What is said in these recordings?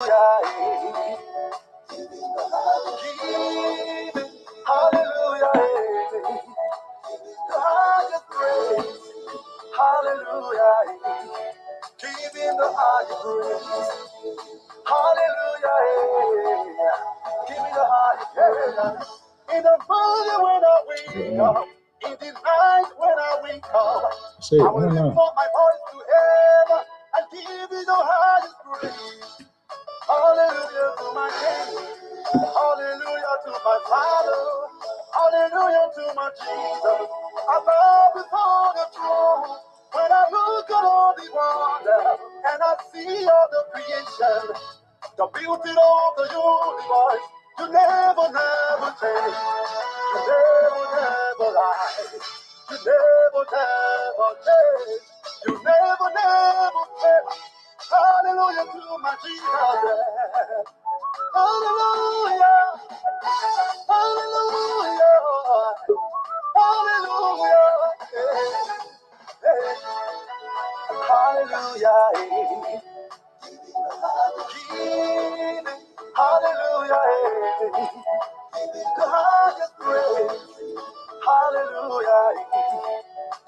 Hallelujah. The highest praise. Hallelujah. Give him the highest praise. Hallelujah. Give me the highest praise. In the morning when I wake up, in the night when I wake up, I will lift up my voice to heaven and give you the highest praise. Hallelujah to my King. Hallelujah to my Father. Hallelujah to my Jesus. I bow before the throne. When I look at all the wonder and I see all the creation, the beauty of the universe, you never, never change. You never, never lie. You never, never change. You never, never fail. Hallelujah to my Jesus. Hallelujah. Hallelujah. Hallelujah. Hey, hallelujah. Hallelujah. The highest praise. Hallelujah.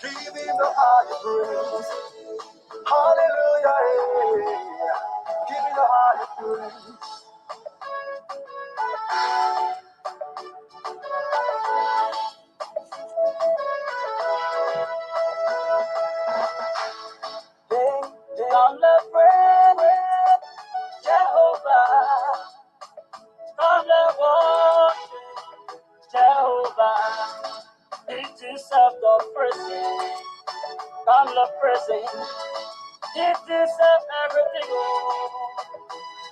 Give him the highest praise. Hallelujah. Give me the highest praise. Come let praise Jehovah. Come let worship Jehovah. He deserves the praise. Come let praise. He deserves everything. Oh,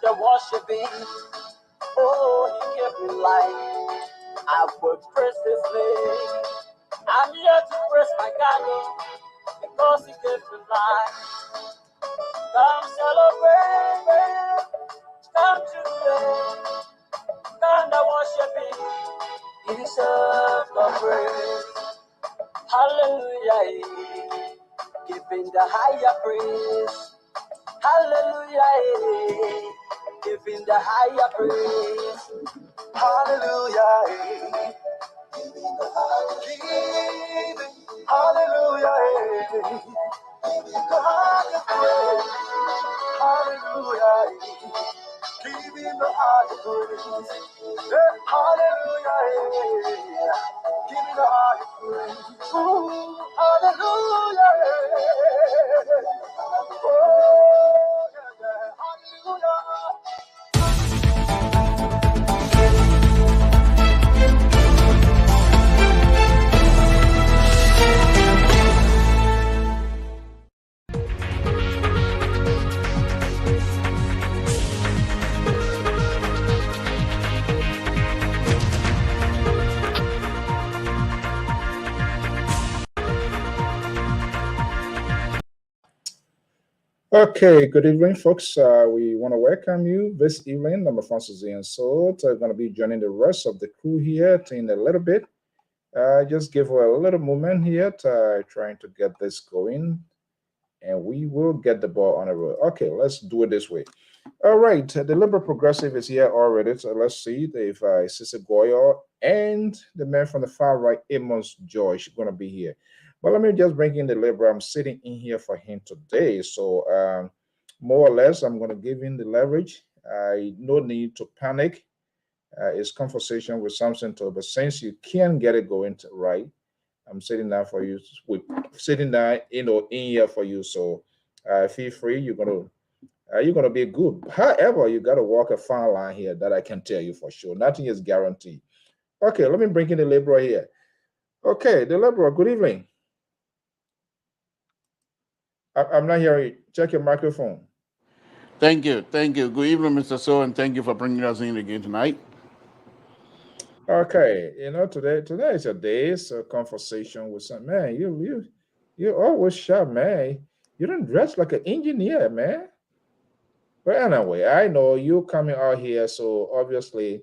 the worshiping. Oh, he gave me life. I will praise his name. I'm here to praise my God because he gave me life. Come celebrate, come today, come to worship him. He deserves the praise. Hallelujah, giving the higher praise. Hallelujah, giving the higher praise. Hallelujah, giving the hallelujah, giving the higher praise. Hallelujah, giving the higher praise. Hallelujah, giving the higher praise. Ooh, hallelujah, oh, yeah, hallelujah. Okay, good evening, folks. We want to welcome you this evening. I'm Francis and so I'm going to be joining the rest of the crew here in a little bit. Just give her a little moment here, trying to get this going, and we will get the ball on the road. Okay, let's do it this way. All right, the Liberal Progressive is here already, so let's see if Sister Goyo and the man from the far right, Amos George, going to be here. But let me just bring in the Liberal. I'm sitting in here for him today, so more or less, I'm going to give him the leverage. No need to panic. It's conversation with something to, but since you can't get it going right, I'm sitting down for you. With sitting down, in here for you. So feel free. You're gonna be good. However, you got to walk a fine line here. That I can tell you for sure. Nothing is guaranteed. Okay, let me bring in the Liberal here. Okay, the Liberal. Good evening. I'm not hearing you. Check your microphone. Thank you. Thank you. Good evening, Mr. So, and thank you for bringing us in again tonight. Okay, today is a day. It's a conversation with some man. You always sharp, man. You don't dress like an engineer, man. But anyway, I know you coming out here, so obviously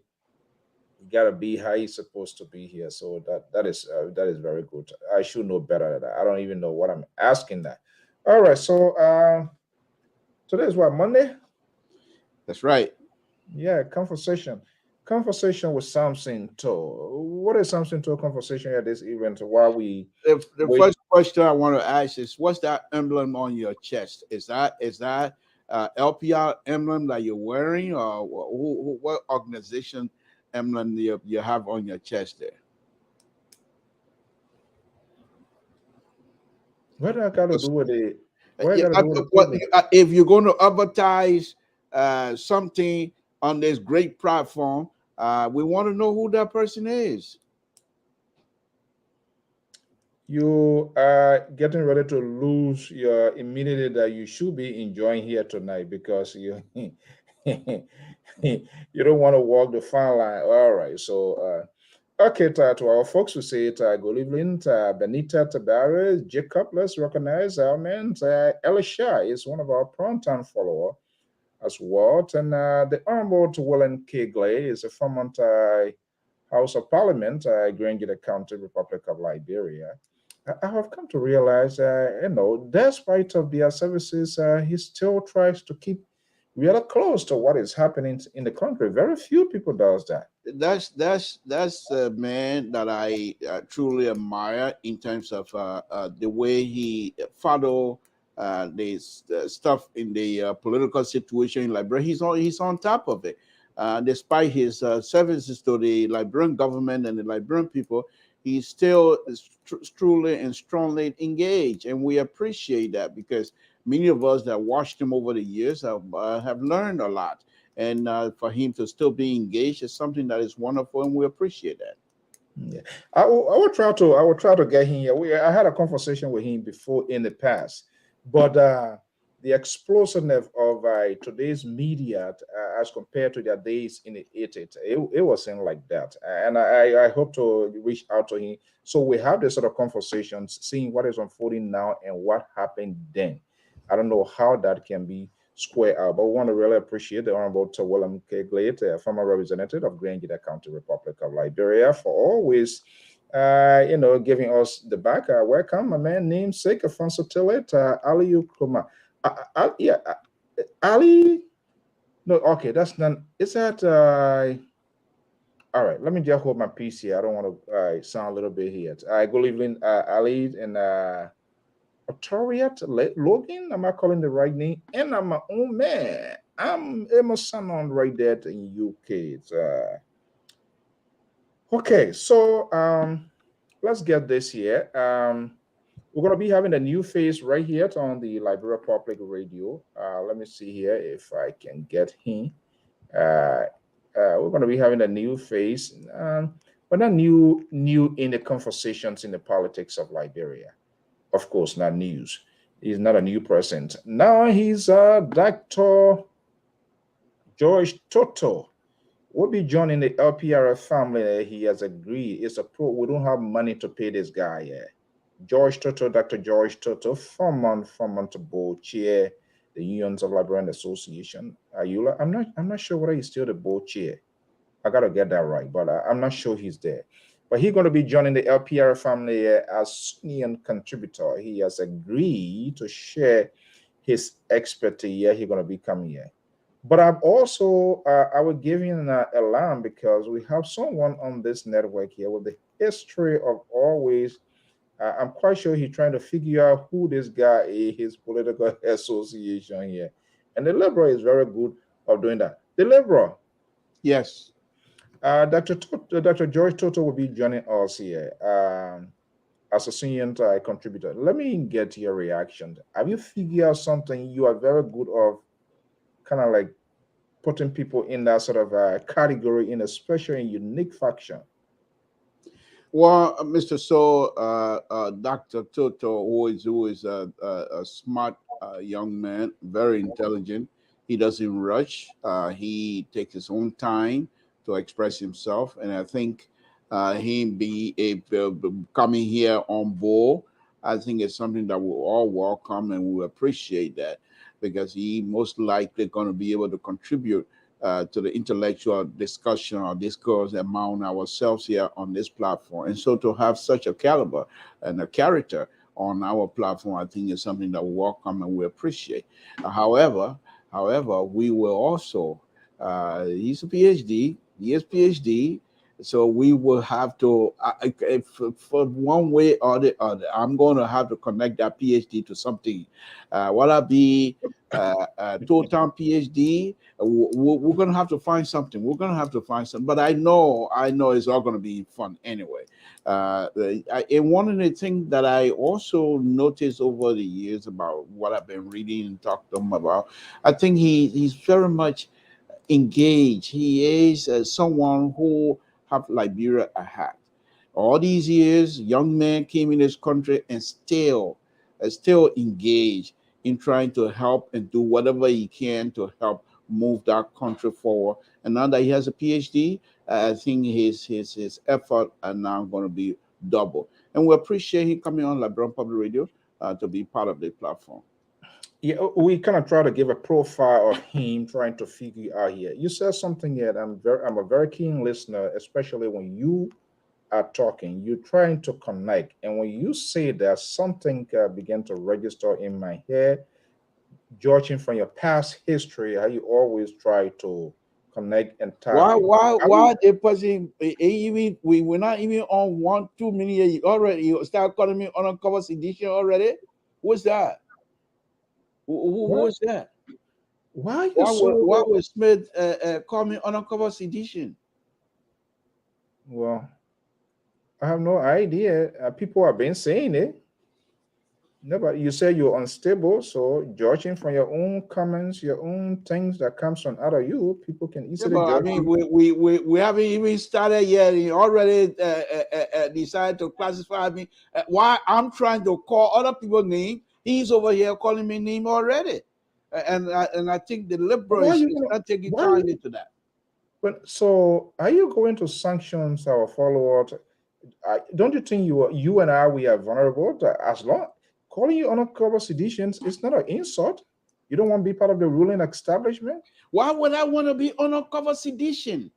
you gotta be how you're supposed to be here. So that is very good. I should know better than that. I don't even know what I'm asking that. All right, so today is what, Monday? That's right. Yeah, conversation with Samson To. What is Samson To conversation at this event while we The wait? first question I want to ask is, what's that emblem on your chest? Is that LPR emblem that you're wearing, or what organization emblem you have on your chest there? What I got to do with it? What I Yeah, got to do with the what program? if you're going to advertise something on this great platform? We want to know who that person is. You are getting ready to lose your immunity that you should be enjoying here tonight because you you don't want to walk the fine line. All right, so okay, to our folks who say it, good evening, Benita Tabares, Jacob. Let's recognize our man, Elisha is one of our primetime follower as well, and the Honorable Willem Kigley is a former House of Parliament, Grangida County, Republic of Liberia. I have come to realize, despite of their services, he still tries to keep really close to what is happening in the country. Very few people does that. That's a man that I truly admire in terms of the way he follow this stuff in the political situation in Liberia. He's on top of it. Despite his services to the Liberian government and the Liberian people, he still is truly and strongly engaged, and we appreciate that because many of us that watched him over the years have learned a lot, and for him to still be engaged is something that is wonderful, and we appreciate that. Yeah, I will try to get him here. I had a conversation with him before in the past, but the explosiveness of today's media as compared to their days in the 80s, it wasn't like that. And I hope to reach out to him so we have this sort of conversations, seeing what is unfolding now and what happened then. I don't know how that can be square out. But we want to really appreciate the Honorable Willem K. Glade, former representative of Grangida County, Republic of Liberia, for always, giving us the back. Welcome, my man, namesake, Afonso Tillet, Ali Ukuma. Yeah, Ali. No, okay, that's not. Is that? All right, let me just hold my piece here. I don't want to sound a little bit here. Good evening, Ali and Autoriat Logan. Am I calling the right name? And I'm my own man. I'm Emerson on right there in UK. It's, okay, so let's get this here. We're gonna be having a new face right here on the Liberia Public Radio. Let me see here if I can get him. Uh, we're gonna be having a new face, but not new in the conversations in the politics of Liberia. Of course, not news. He's not a new person. Now he's Dr. George Toto. Will be joining the LPRF family. He has agreed. It's a pro. We don't have money to pay this guy. Yeah. George Toto, Dr. George Toto, former to board chair, the Unions of Liberian Association. Ayula. I'm not sure whether he's still the board chair. I gotta get that right, but I'm not sure he's there. But he's going to be joining the LPR family as union contributor. He has agreed to share his expertise. Yeah, he's going to be coming here. But I've also I will give you an alarm because we have someone on this network here with the history of always. I'm quite sure he's trying to figure out who this guy is, his political association here, and the Liberal is very good of doing that. The Liberal. Yes. Dr. George Toto will be joining us here as a senior contributor. Let me get your reaction. Have you figured out something you are very good of, kind of like putting people in that sort of category in a special and unique faction? Well, Mr. So, Dr. Toto, who is a smart young man, very intelligent. He doesn't rush. He takes his own time to express himself, and I think him coming here on board, I think it's something that we all welcome and we appreciate that because he most likely going to be able to contribute to the intellectual discussion or discourse among ourselves here on this platform. And so to have such a caliber and a character on our platform, I think is something that we welcome and we appreciate. However, However, we will also, he's a PhD, he is PhD, so we will have to, for one way or the other, I'm going to have to connect that PhD to something. Whether it be total PhD, we're going to have to find something. We're going to have to find something. But I know it's all going to be fun anyway. And one of the things that I also noticed over the years about what I've been reading and talking to him about, I think he's very much engaged. He is someone who have Liberia at heart. All these years, young men came in this country and still engaged in trying to help and do whatever he can to help move that country forward. And now that he has a PhD, I think his effort are now going to be double. And we appreciate him coming on Liberian Public Radio to be part of the platform. Yeah, we kind of try to give a profile of him, trying to figure out here. You said something yet. I'm a very keen listener, especially when you are talking. You're trying to connect, and when you say that, something began to register in my head, judging from your past history, how you always try to connect and tap in. Why the person even we're not even on 1-2 minutes already? You start calling me uncover edition already? What's that? Who was that? Why you so? Why would Smith call me uncover edition? Well, I have no idea. People have been saying it. No, but you say you're unstable, so judging from your own comments, your own things that comes from out of you, people can easily I judge mean, you. we haven't even started yet. He already decided to classify me. Why I'm trying to call other people's name, he's over here calling me name already. And I think the liberals is not taking kindly to that. But so, are you going to sanctions our followers? Don't you think you and I, we are vulnerable as long calling you uncover seditions is not an insult? You don't want to be part of the ruling establishment? Why would I want to be uncover sedition?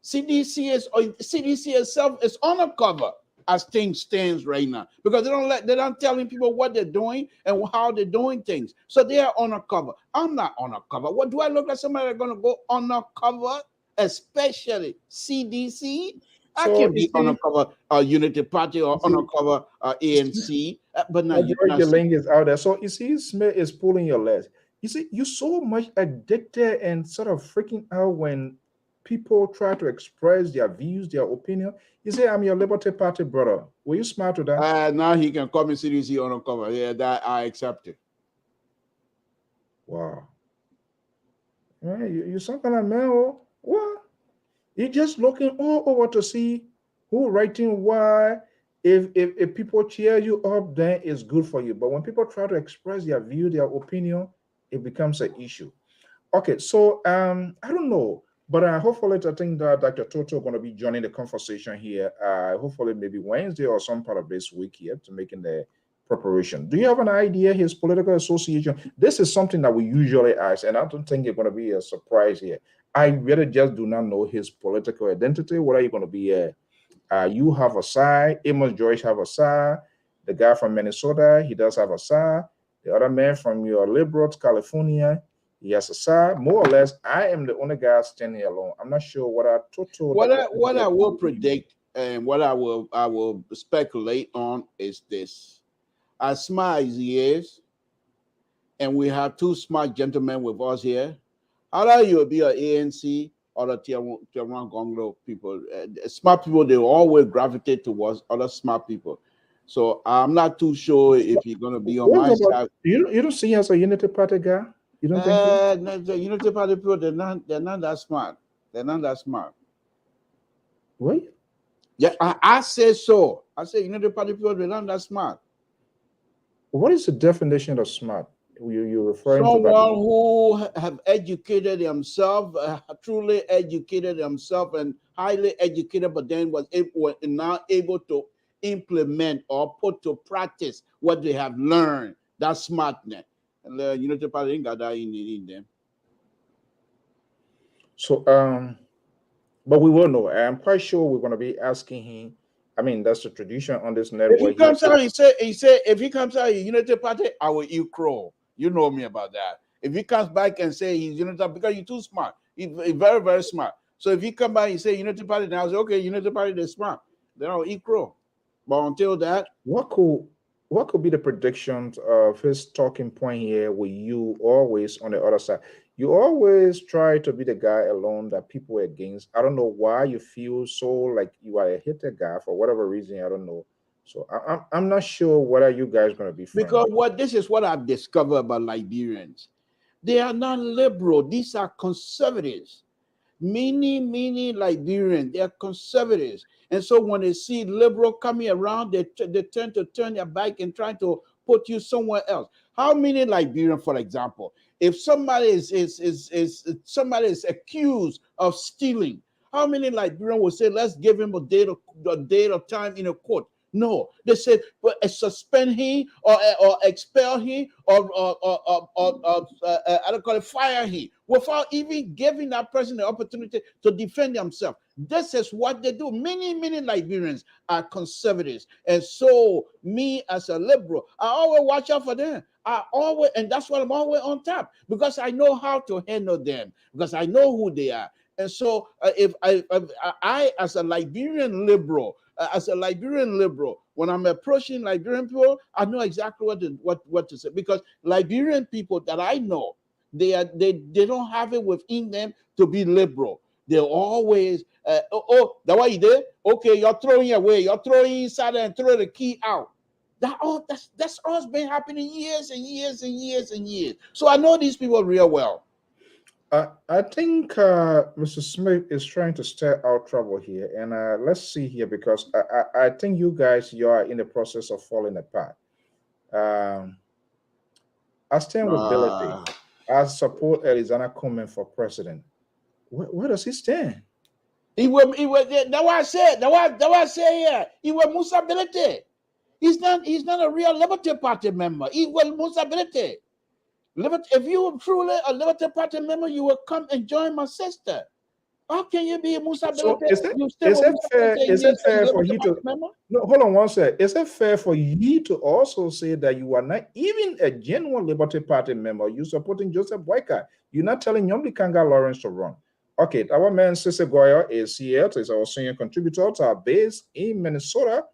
CDC itself is uncover as things stands right now, because they're not telling people what they're doing and how they're doing things. So they are undercover. I'm not undercover. What do I look like? Somebody that's going to go undercover, especially CDC? I can't be undercover Unity Party or undercover ANC, but not you. The link is out there. So you see, Smith is pulling your legs. You see, you're so much addicted and sort of freaking out when people try to express their views, their opinion. You say, I'm your Liberty Party brother. Were you smart to that? Now he can call me CDC undercover. Yeah, that I accept it. Wow. Yeah, you're some kind of man. What? You're just looking all over to see who writing why. If people cheer you up, then it's good for you. But when people try to express their view, their opinion, it becomes an issue. Okay, so I don't know, but hopefully I think that Dr. Toto going to be joining the conversation here. Hopefully maybe Wednesday or some part of this week here to making the preparation. Do you have an idea his political association? This is something that we usually ask, and I don't think it's going to be a surprise here. I really just do not know his political identity. What are you going to be? You have a side. Amos Joyce have a side. The guy from Minnesota, he does have a side. The other man from your liberal California, he has a side. More or less, I am the only guy standing here alone. I'm not sure what I total. What I will predict and what I will speculate on is this: as smart as he is, and we have two smart gentlemen with us here. Either you will be an ANC or the tier one Gonglo people. Smart people, they always gravitate towards other smart people. So I'm not too sure if you're going to be on my side. You don't see him as a Unity Party guy? You don't think so? No, the Unity Party people, they're not that smart. They're not that smart. What? Yeah, I say so. I say Unity Party people, they're not that smart. What is the definition of smart? You're referring to someone who have educated themselves, truly educated themselves, and highly educated, but then was not able to implement or put to practice what they have learned. That's smartness. And the Unity Party ain't got that in them. So, but we will know. I'm quite sure we're going to be asking him. I mean, that's the tradition on this network. If he comes out, he said, if he comes out, Unity Party, I will eat crow. You know me about that. If he comes back and say he's Unity Party, because you're too smart, he's very, very smart. So if he come back and say Unity Party, then I'll say, okay, Unity Party, they're smart. Then I'll eat crow. But until that, what could be the predictions of his talking point here with you always on the other side? You always try to be the guy alone that people are against. I don't know why you feel so like you are a hater guy for whatever reason. I don't know. So I'm not sure whether you guys going to be friends. Because this is what I've discovered about Liberians. They are not liberal. These are conservatives. Many Liberians, they are conservatives. And so when they see liberal coming around, they tend to turn their back and try to put you somewhere else. How many Liberians, for example, if somebody is accused of stealing, how many Liberians will say, let's give him a date of time in a court? No, they said, but suspend him or expel him or I don't call it fire him without even giving that person the opportunity to defend himself. This is what they do. Many Liberians are conservatives, and so me as a liberal, I always watch out for them. And that's why I'm always on top, because I know how to handle them, because I know who they are. And so if I as a Liberian liberal, when I'm approaching Liberian people, I know exactly what to say, because Liberian people that I know, they don't have it within them to be liberal. They're always that what you did? Okay, you're throwing away, you're throwing inside and throw the key out. That's all been happening years and years and years and years. So I know these people real well. I think Mr. Smith is trying to stir out trouble here, and let's see here, because I think you are in the process of falling apart. I stand with Billy. I support Elizana Coleman for president. Where does he stand? He will. That's why I said here. He will Musability. He's not a real Liberty Party member. He will Musability. If you were truly a Liberty Party member, you will come and join my sister. How can you be a Musa? So is it fair for you to no? Hold on one sec. Is it fair for you to also say that you are not even a genuine Liberty Party member? You're supporting Joseph Boyka. You're not telling Yombi Kanga Lawrence to run. Okay, our man Sisse Goya is here. Is our senior contributor to our base in Minnesota.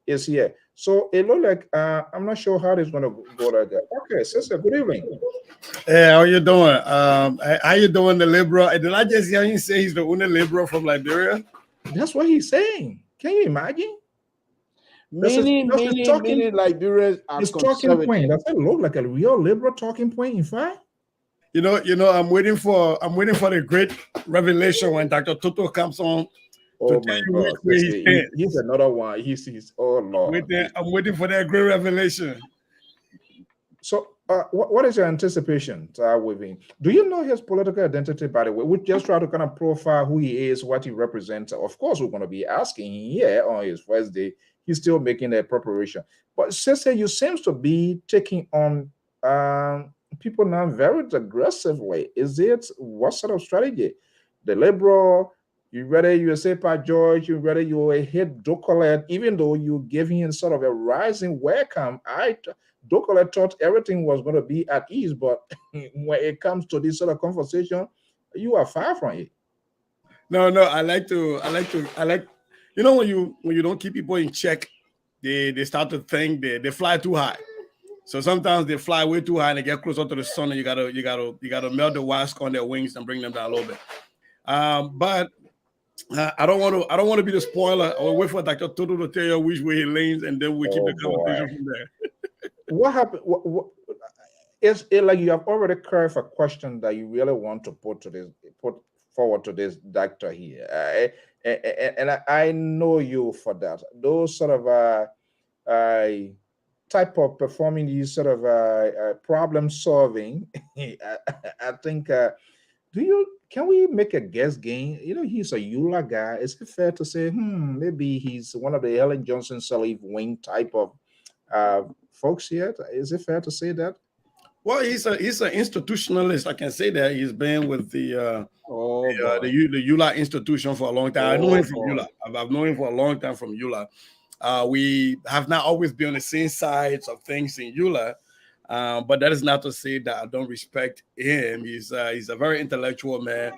Is here. So it looks like I'm not sure how this is going to go like that. Okay, sister, good evening. Hey, how you doing? How you doing, the liberal? Did I just hear you say he's the only liberal from Liberia? That's what he's saying. Can you imagine? Many Liberians are his talking point. Does it look like a real liberal talking point? In fact, you know, I'm waiting for the great revelation when Dr. Toto comes on. Oh my God! He's another one. He sees. Oh Lord! I'm waiting for that great revelation. So, what is your anticipation with him? Do you know his political identity? By the way, we just try to kind of profile who he is, what he represents. Of course, we're going to be asking here on his first day. He's still making a preparation. But Sister, you seems to be taking on people now very aggressively. Is it what sort of strategy? The liberal. You rather you say Pat George, you rather you hit Docolet, even though you gave him sort of a rising welcome. Docolet thought everything was going to be at ease, but when it comes to this sort of conversation, you are far from it. No, I like, you know, when you don't keep people in check, they start to think they fly too high. So sometimes they fly way too high and they get closer to the sun, and you gotta melt the wax on their wings and bring them down a little bit. But I don't want to be the spoiler. I'll wait for Dr. Toto to tell you which way he leans, and then we keep the conversation from there. What happened? Is it like you have already carried a question that you really want to put forward to this doctor here? And I know you for that. Those sort of type of performing these sort of problem solving. I think. Can we make a guess game? You know, he's a EULA guy. Is it fair to say, maybe he's one of the Ellen Johnson Sirleaf wing type of folks here? Is it fair to say that? Well, he's an institutionalist. I can say that. He's been with the EULA institution for a long time. I know him from EULA. I've known him for a long time from EULA. We have not always been on the same sides of things in EULA. But that is not to say that I don't respect him. He's a very intellectual man.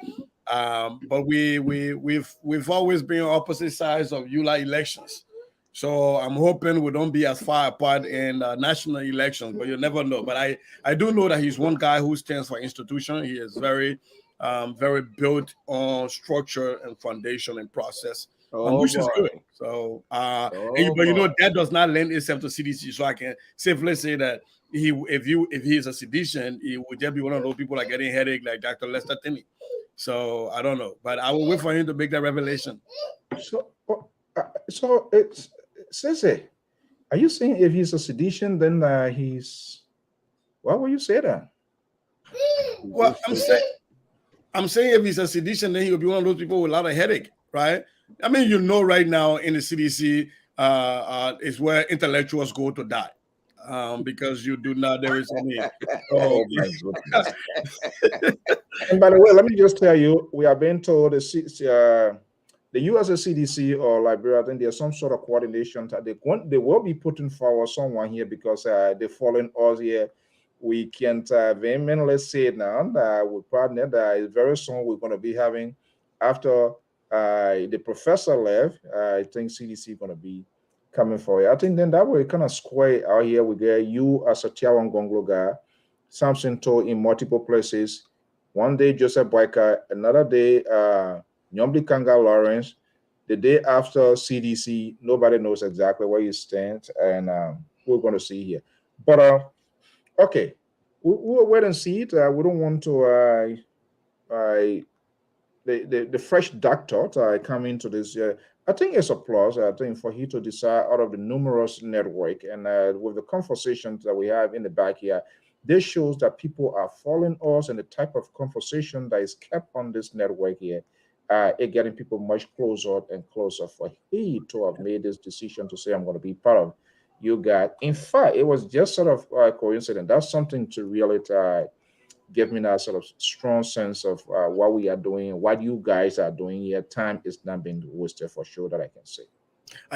But we've always been on opposite sides of ULA elections. So I'm hoping we don't be as far apart in national elections, but you never know. But I do know that he's one guy who stands for institution. He is very built on structure and foundation and process, which is good. So, but that does not lend itself to CDC. So I can safely say that if he is a seditious, he would just be one of those people that getting headache like Dr. Lester Tinney. So I don't know, but I will wait for him to make that revelation. So it's Sese, are you saying if he's a sedition, then he's? Why would you say that? Well, I'm saying if he's a sedition, then he will be one of those people with a lot of headache, right? I mean, right now in the CDC is where intellectuals go to die. Because you do not, there is any. Oh my goodness. And by the way, let me just tell you, we are being told the USA CDC or Liberia, I think there's some sort of coordination. They will be putting forward someone here because they're following us here. We can't vehemently say it now. With partner that very soon we're going to be having, after the professor left, I think CDC is going to be coming for you. I think then that way kind of square out here. We get you as a Tiawan Gonglo guy, Samson To in multiple places. One day Joseph Boyka, another day Nyombi Kanga Lawrence. The day after CDC, nobody knows exactly where you stand, and we're going to see here. But okay, we'll wait and see it. We don't want to the fresh doctor come into this. I think it's a plus. I think for he to decide out of the numerous network and with the conversations that we have in the back here, this shows that people are following us and the type of conversation that is kept on this network here. It getting people much closer and closer for he to have made this decision to say, I'm going to be part of you guys. In fact, it was just sort of a coincidence. That's something to really give me that sort of strong sense of what we are doing, what you guys are doing here. Time is not being wasted for sure, that I can say.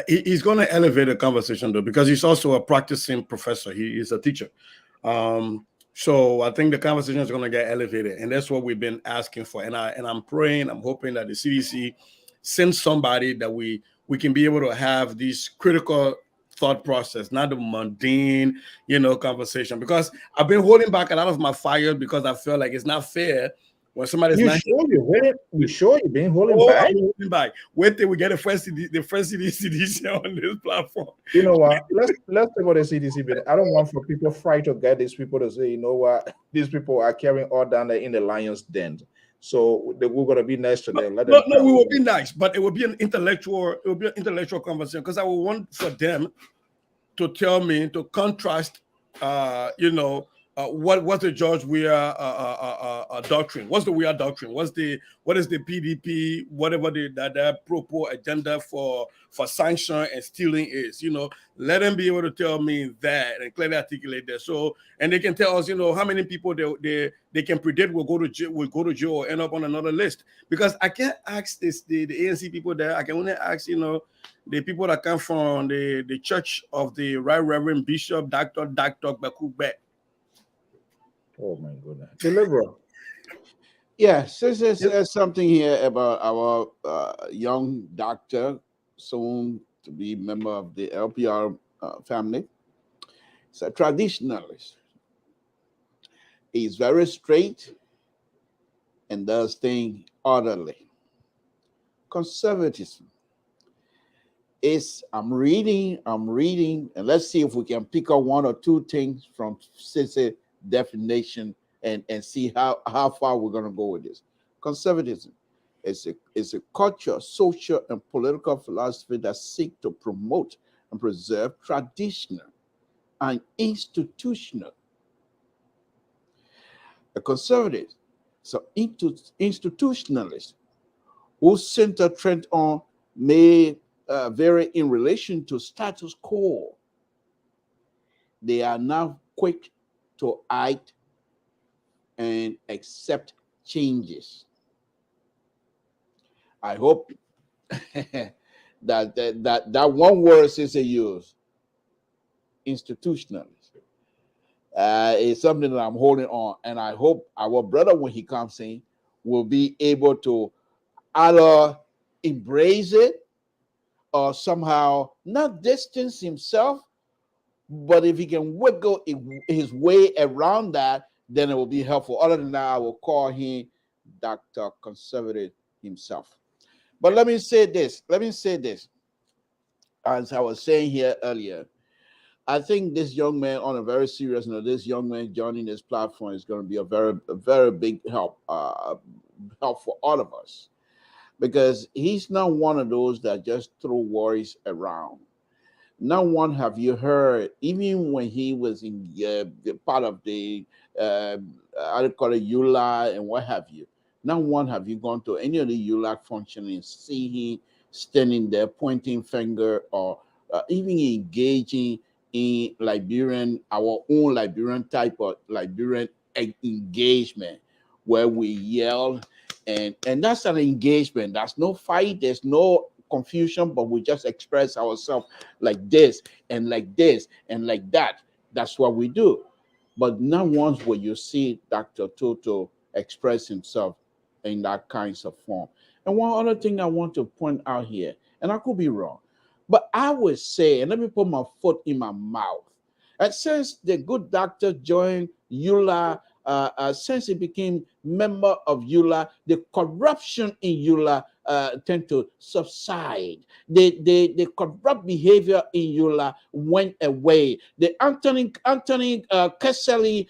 He's going to elevate the conversation though, because he's also a practicing professor. He is a teacher. So I think the conversation is going to get elevated, and that's what we've been asking for. And I'm praying, I'm hoping that the CDC sends somebody that we can be able to have these critical thought process, not the mundane, conversation. Because I've been holding back a lot of my fire because I feel like it's not fair when somebody's not. You sure you've been holding back? I'm holding back. Wait till we get the first CDC on this platform. You know what? Let's talk about the CDC. But I don't want for people fright to get these people to say, you know what, these people are carrying all down there in the lion's den. So we're gonna be nice to them. No, we will be nice, but it will be an intellectual. It will be an intellectual conversation because I will want for them to tell me, to contrast, what's the George Weah doctrine? What's the Weah doctrine? What is the PDP, whatever that propos agenda for sanction and stealing is? Let them be able to tell me that and clearly articulate that. So, and they can tell us, how many people they can predict will go to jail or end up on another list. Because I can't ask the ANC people there. I can only ask, the people that come from the Church of the Right Reverend Bishop Dr. Bakugbe. Oh my goodness. The liberal. Yeah, since there's something here about our young doctor, soon to be member of the LPR family. He's a traditionalist. He's very straight and does things orderly. Conservatism is, I'm reading, and let's see if we can pick up one or two things from Sis's definition and see how far we're going to go with this. Conservatism is a culture, social, and political philosophy that seek to promote and preserve traditional and institutional. A conservative, so institutionalist, whose center trend on may vary in relation to status quo. They are now quick to act and accept changes. I hope that one word is used, institutionalist. It's something that I'm holding on, and I hope our brother, when he comes in, will be able to either embrace it or somehow not distance himself. But if he can wiggle his way around that, then it will be helpful. Other than that, I will call him Dr. Conservative himself. But let me say this. As I was saying here earlier, I think this young man, on a very serious note, this young man joining this platform is going to be a very big help for all of us, because he's not one of those that just throw worries around. Not one have you heard, even when he was in the part of the, I call it ULA and what have you. Not one have you gone to any of the ULA function and see him standing there pointing finger or even engaging in our own Liberian type of Liberian engagement where we yell, and that's an engagement. That's no fight. There's no confusion, but we just express ourselves like this and like this and like that. That's what we do. But not once will you see Dr. Toto express himself in that kinds of form. And one other thing I want to point out here, and I could be wrong, but I would say, and let me put my foot in my mouth, and since the good doctor joined EULA, since he became member of EULA, the corruption in EULA tend to subside. The corrupt behavior in EULA went away. The Anthony Kesselly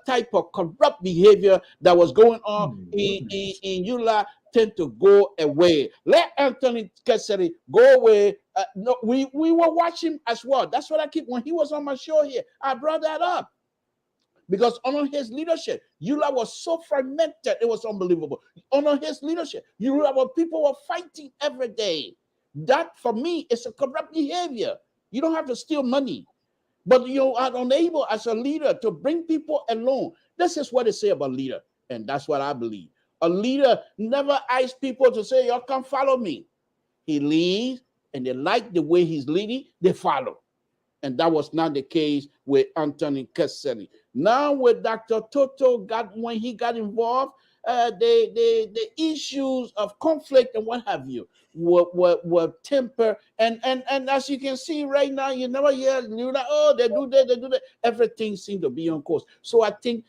type of corrupt behavior that was going on in EULA tend to go away. Let Anthony Kesselly go away. No, we were watching as well. That's what I keep, when he was on my show here, I brought that up. Because under his leadership, EULA was so fragmented, it was unbelievable. Under his leadership, people were fighting every day. That, for me, is a corrupt behavior. You don't have to steal money, but you are unable as a leader to bring people along. This is what they say about leader, and that's what I believe. A leader never asks people to say, "You come follow me." He leads, and they like the way he's leading, they follow. And that was not the case with Anthony Kesselly. Now with Dr. Toto, when he got involved, the issues of conflict and what have you were tempered. And as you can see right now, you never hear, oh, they do that. Everything seemed to be on course. So I think,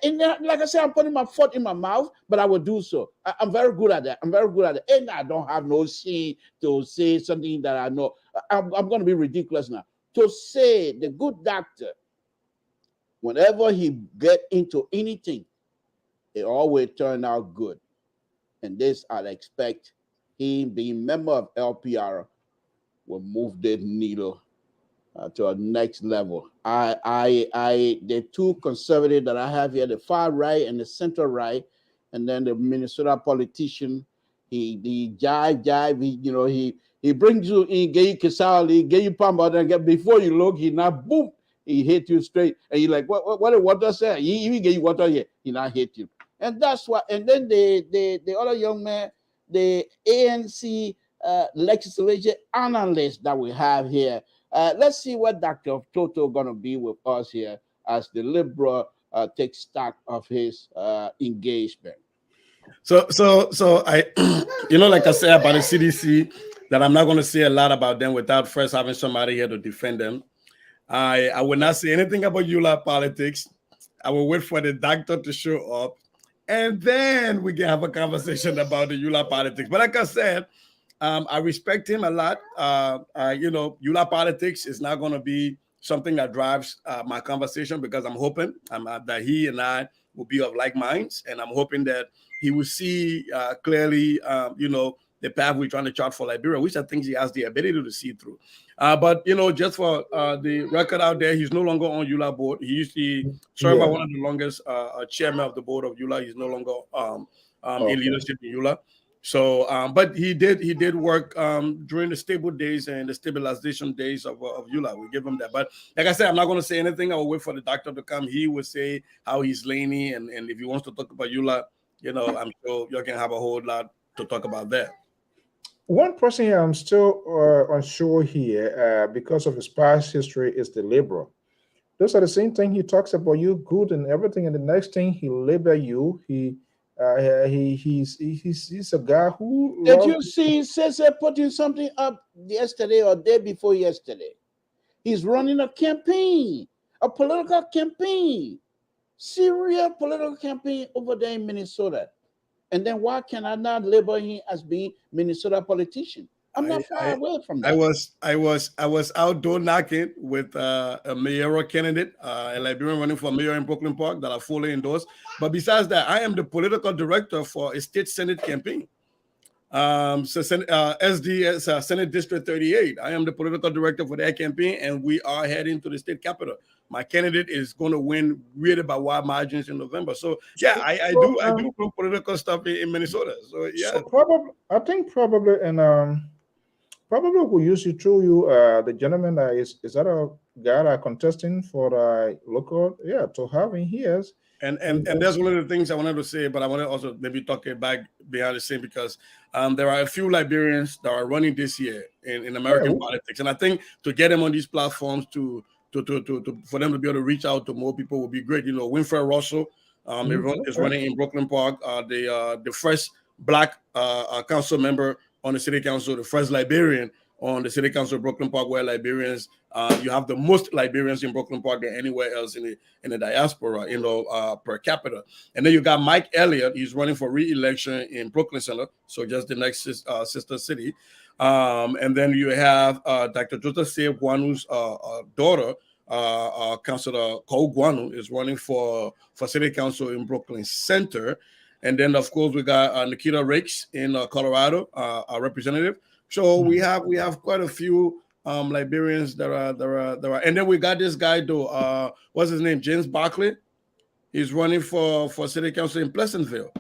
like I said, I'm putting my foot in my mouth, but I will do so. I'm very good at that. And I don't have no shame to say something that I know. I'm going to be ridiculous now. To say the good doctor, whenever he get into anything, it always turn out good. And this, I'd expect him being member of LPR will move the needle to a next level. The two conservatives that I have here, the far right and the center right, and then the Minnesota politician, he jive, he brings you in, get you Kisali, get you Pamba, and before you look, he now boom, he hit you straight, and you're like, what does that? He even get you water here, he now hit you, and that's what. And then the other young man, the ANC legislature analyst that we have here. Let's see what Dr. Toto gonna be with us here as the liberal takes stock of his engagement. So I, like I said about the CDC, that I'm not going to say a lot about them without first having somebody here to defend them. I will not say anything about EULA politics. I will wait for the doctor to show up, and then we can have a conversation about the EULA politics. But like I said, I respect him a lot. EULA politics is not going to be something that drives my conversation, because I'm hoping that he and I will be of like minds, and I'm hoping that he will see clearly, the path we're trying to chart for Liberia, which I think he has the ability to see through. But just for the record out there, he's no longer on EULA board. He used to serve by one of the longest chairman of the board of EULA. He's no longer in leadership in EULA. So, but he did work during the stable days and the stabilization days of EULA. We give him that. But like I said, I'm not going to say anything. I will wait for the doctor to come. He will say how he's leaning, and if he wants to talk about EULA, I'm sure you can have a whole lot to talk about that. One person here I'm still unsure here because of his past history is the Liberal. those are the same thing. He talks about you good and everything, and the next thing he label you. He's a guy who Did you loves. see Cesar putting something up yesterday or day before yesterday? He's running a campaign, a political campaign, serious political campaign over there in Minnesota. And then why can I not label him as being Minnesota politician? I'm not far away from that. I was outdoor knocking with a mayoral candidate, a Liberian running for mayor in Brooklyn Park that I fully endorse. But besides that, I am the political director for a state senate campaign. So SDS Senate District 38. I am the political director for that campaign, and we are heading to the state capitol. My candidate is going to win really by wide margins in November. So yeah, I do political stuff in Minnesota. So yeah. So probably, I think probably, and probably who used to through you, the gentleman is that a guy that contesting for the local, yeah, to have in here. And that's one of the things I wanted to say, but I want to also maybe talk it back behind the scene because there are a few Liberians that are running this year in American politics, and I think to get them on these platforms to for them to be able to reach out to more people would be great. You know, Winfred Russell is running in Brooklyn Park. The first Black council member on the city council, the first Liberian on the city council of Brooklyn Park, where Liberians, you have the most Liberians in Brooklyn Park than anywhere else in the diaspora, per capita. And then you got Mike Elliott. He's running for re-election in Brooklyn Center, so just the next sister city. And then you have Dr. Joseph Guanu's daughter, Councilor Cole Guanu, is running for city council in Brooklyn Center. And then, of course, we got Nikita Rakes in Colorado, our representative. So we have quite a few Liberians that are, and then we got this guy though. What's his name? James Barkley. He's running for city council in Pleasantville.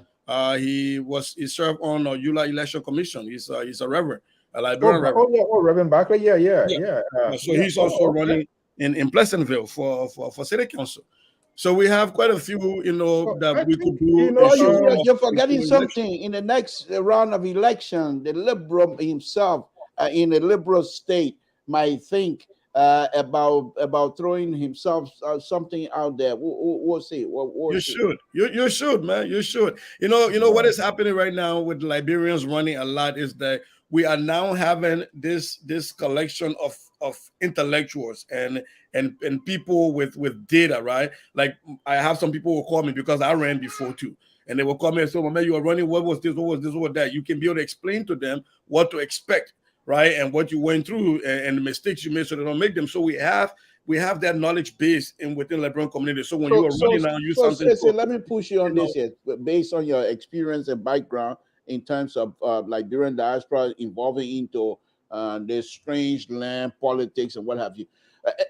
He served on ULA Election Commission. He's a reverend, a Liberian reverend. Reverend Barkley. Yeah. So he's also running in Pleasantville for city council. So we have quite a few, that we could do. You're forgetting something. In the next round of election, the liberal himself in a liberal state might think about throwing himself something out there. We'll see. You should, man. You should. You know what is happening right now with the Liberians running a lot is that we are now having this collection of intellectuals and people with data, right? Like I have some people who call me because I ran before too. And they will come and say, well, man, you are running. What was this? What was this? What was that? You can be able to explain to them what to expect, right? And what you went through and the mistakes you made so they don't make them. So we have that knowledge base within the Liberian community. So when you are running now, let me push you on this here, based on your experience and background in terms of Liberian diaspora involving into this strange land politics and what have you.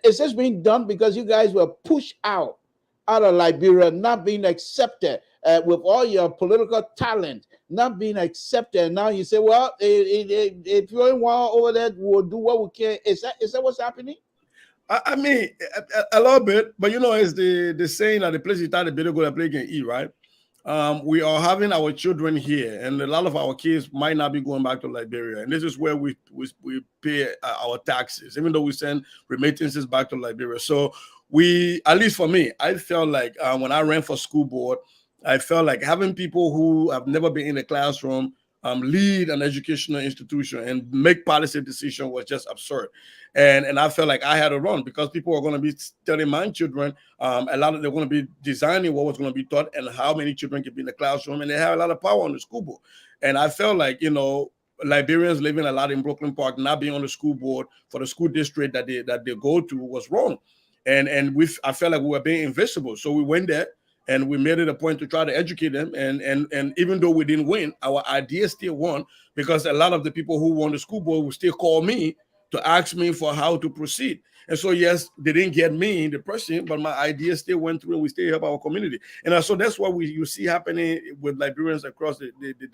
Is this being done because you guys were pushed out of Liberia, not being accepted with all your political talent, not being accepted? Now you say, well, if you're want over there, we'll do what we can. Is that what's happening? I mean, a little bit, but it's the saying that the place you start, the better go to play can eat, right? We are having our children here, and a lot of our kids might not be going back to Liberia. And this is where we pay our taxes, even though we send remittances back to Liberia. So at least for me, I felt like when I ran for school board, I felt like having people who have never been in a classroom lead an educational institution and make policy decisions was just absurd. And I felt like I had to run because people are going to be telling my children they're going to be designing what was going to be taught and how many children can be in the classroom, and they have a lot of power on the school board. And I felt like, Liberians living a lot in Brooklyn Park, not being on the school board for the school district that they go to was wrong. And I felt like we were being invisible. So we went there and we made it a point to try to educate them. And even though we didn't win, our idea still won because a lot of the people who won the school board would still call me to ask me for how to proceed. And so, yes, they didn't get me, the person, but my idea still went through and we still help our community. And so that's what you see happening with Liberians across the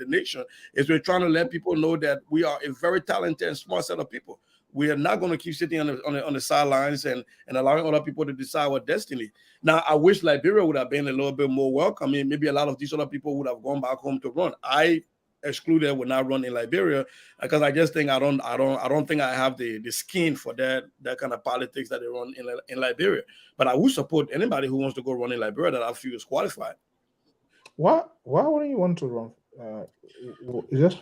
nation, is we're trying to let people know that we are a very talented and smart set of people. We are not going to keep sitting on the sidelines and allowing other people to decide our destiny. Now, I wish Liberia would have been a little bit more welcoming. Maybe a lot of these other people would have gone back home to run. I excluded, will not run in Liberia, because I just think I don't think I have the skin for that kind of politics that they run in Liberia. But I would support anybody who wants to go run in Liberia that I feel is qualified. Why wouldn't you want to run? Is this?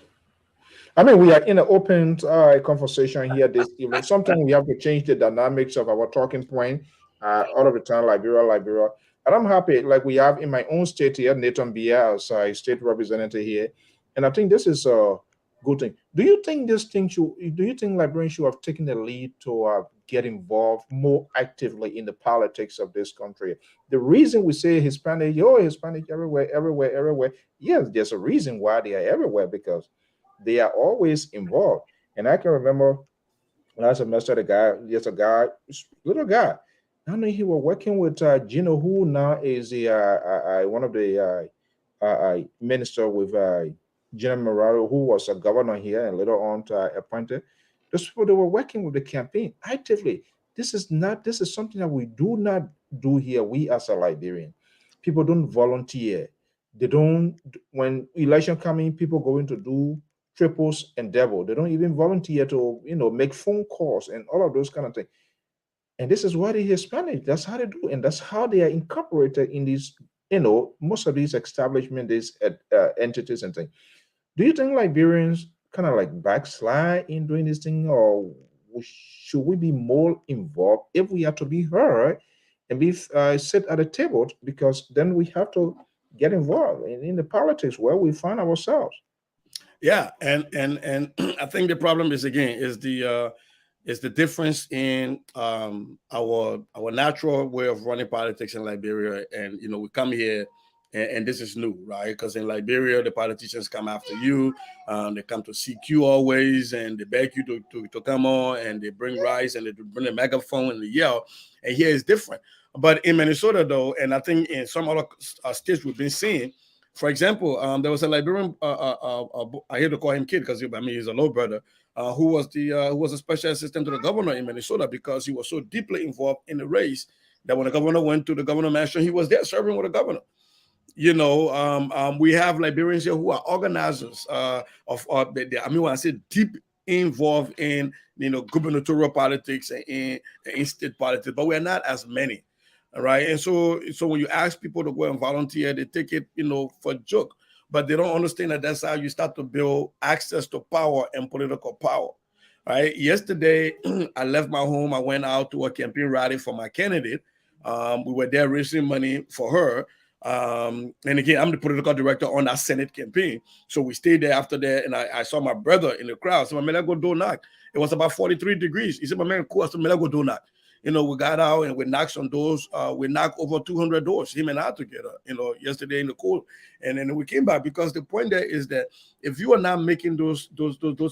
I mean, we are in an open conversation here this evening. Sometimes we have to change the dynamics of our talking point all of the time, Liberia. And I'm happy, like we have in my own state here, Nathan Bia as a state representative here. And I think this is a good thing. Do you think Liberians should have taken the lead to get involved more actively in the politics of this country? The reason we say Hispanic, Hispanic everywhere. Yes, there's a reason why they are everywhere, because they are always involved. And I can remember last semester, little guy. I know he was working with Gino, who now is one of the minister with Gina Morado, who was a governor here and later on appointed. Those people, they were working with the campaign actively. This is something that we do not do here. We as a Liberian, people don't volunteer. They don't. When election coming, people going to do triples and double. They don't even volunteer to make phone calls and all of those kind of things. And this is why the Hispanic, that's how they do, and that's how they are incorporated in these, most of these establishments, these entities and things. Do you think Liberians kind of like backslide in doing this thing, or should we be more involved if we are to be heard and be sit at a table? Because then we have to get involved in the politics where we find ourselves. Yeah, and I think the problem is the difference in our natural way of running politics in Liberia, and we come here and this is new, right? Because in Liberia, the politicians come after you, they come to seek you always, and they beg you to come on, and they bring rice and they bring a megaphone and they yell. And here is different. But in Minnesota, though, and I think in some other states we've been seeing. For example, there was a Liberian. I hate to call him kid because he's a low brother. Who was a special assistant to the governor in Minnesota, because he was so deeply involved in the race that when the governor went to the governor mansion, he was there serving with the governor. We have Liberians here who are organizers when I say deep involved in gubernatorial politics and in state politics, but we're not as many. All right. And so when you ask people to go and volunteer, they take it, for a joke, but they don't understand that that's how you start to build access to power and political power. Right. Yesterday, I left my home. I went out to a campaign rally for my candidate. We were there raising money for her. And again, I'm the political director on that Senate campaign. So we stayed there after that, and I saw my brother in the crowd. So my man, let's go do knock. It was about 43 degrees. He said, my man, cool. I said, let's go do knock. We got out and we knocked on doors. We knocked over 200 doors, him and I together, yesterday in the cold. And then we came back, because the point there is that if you are not making those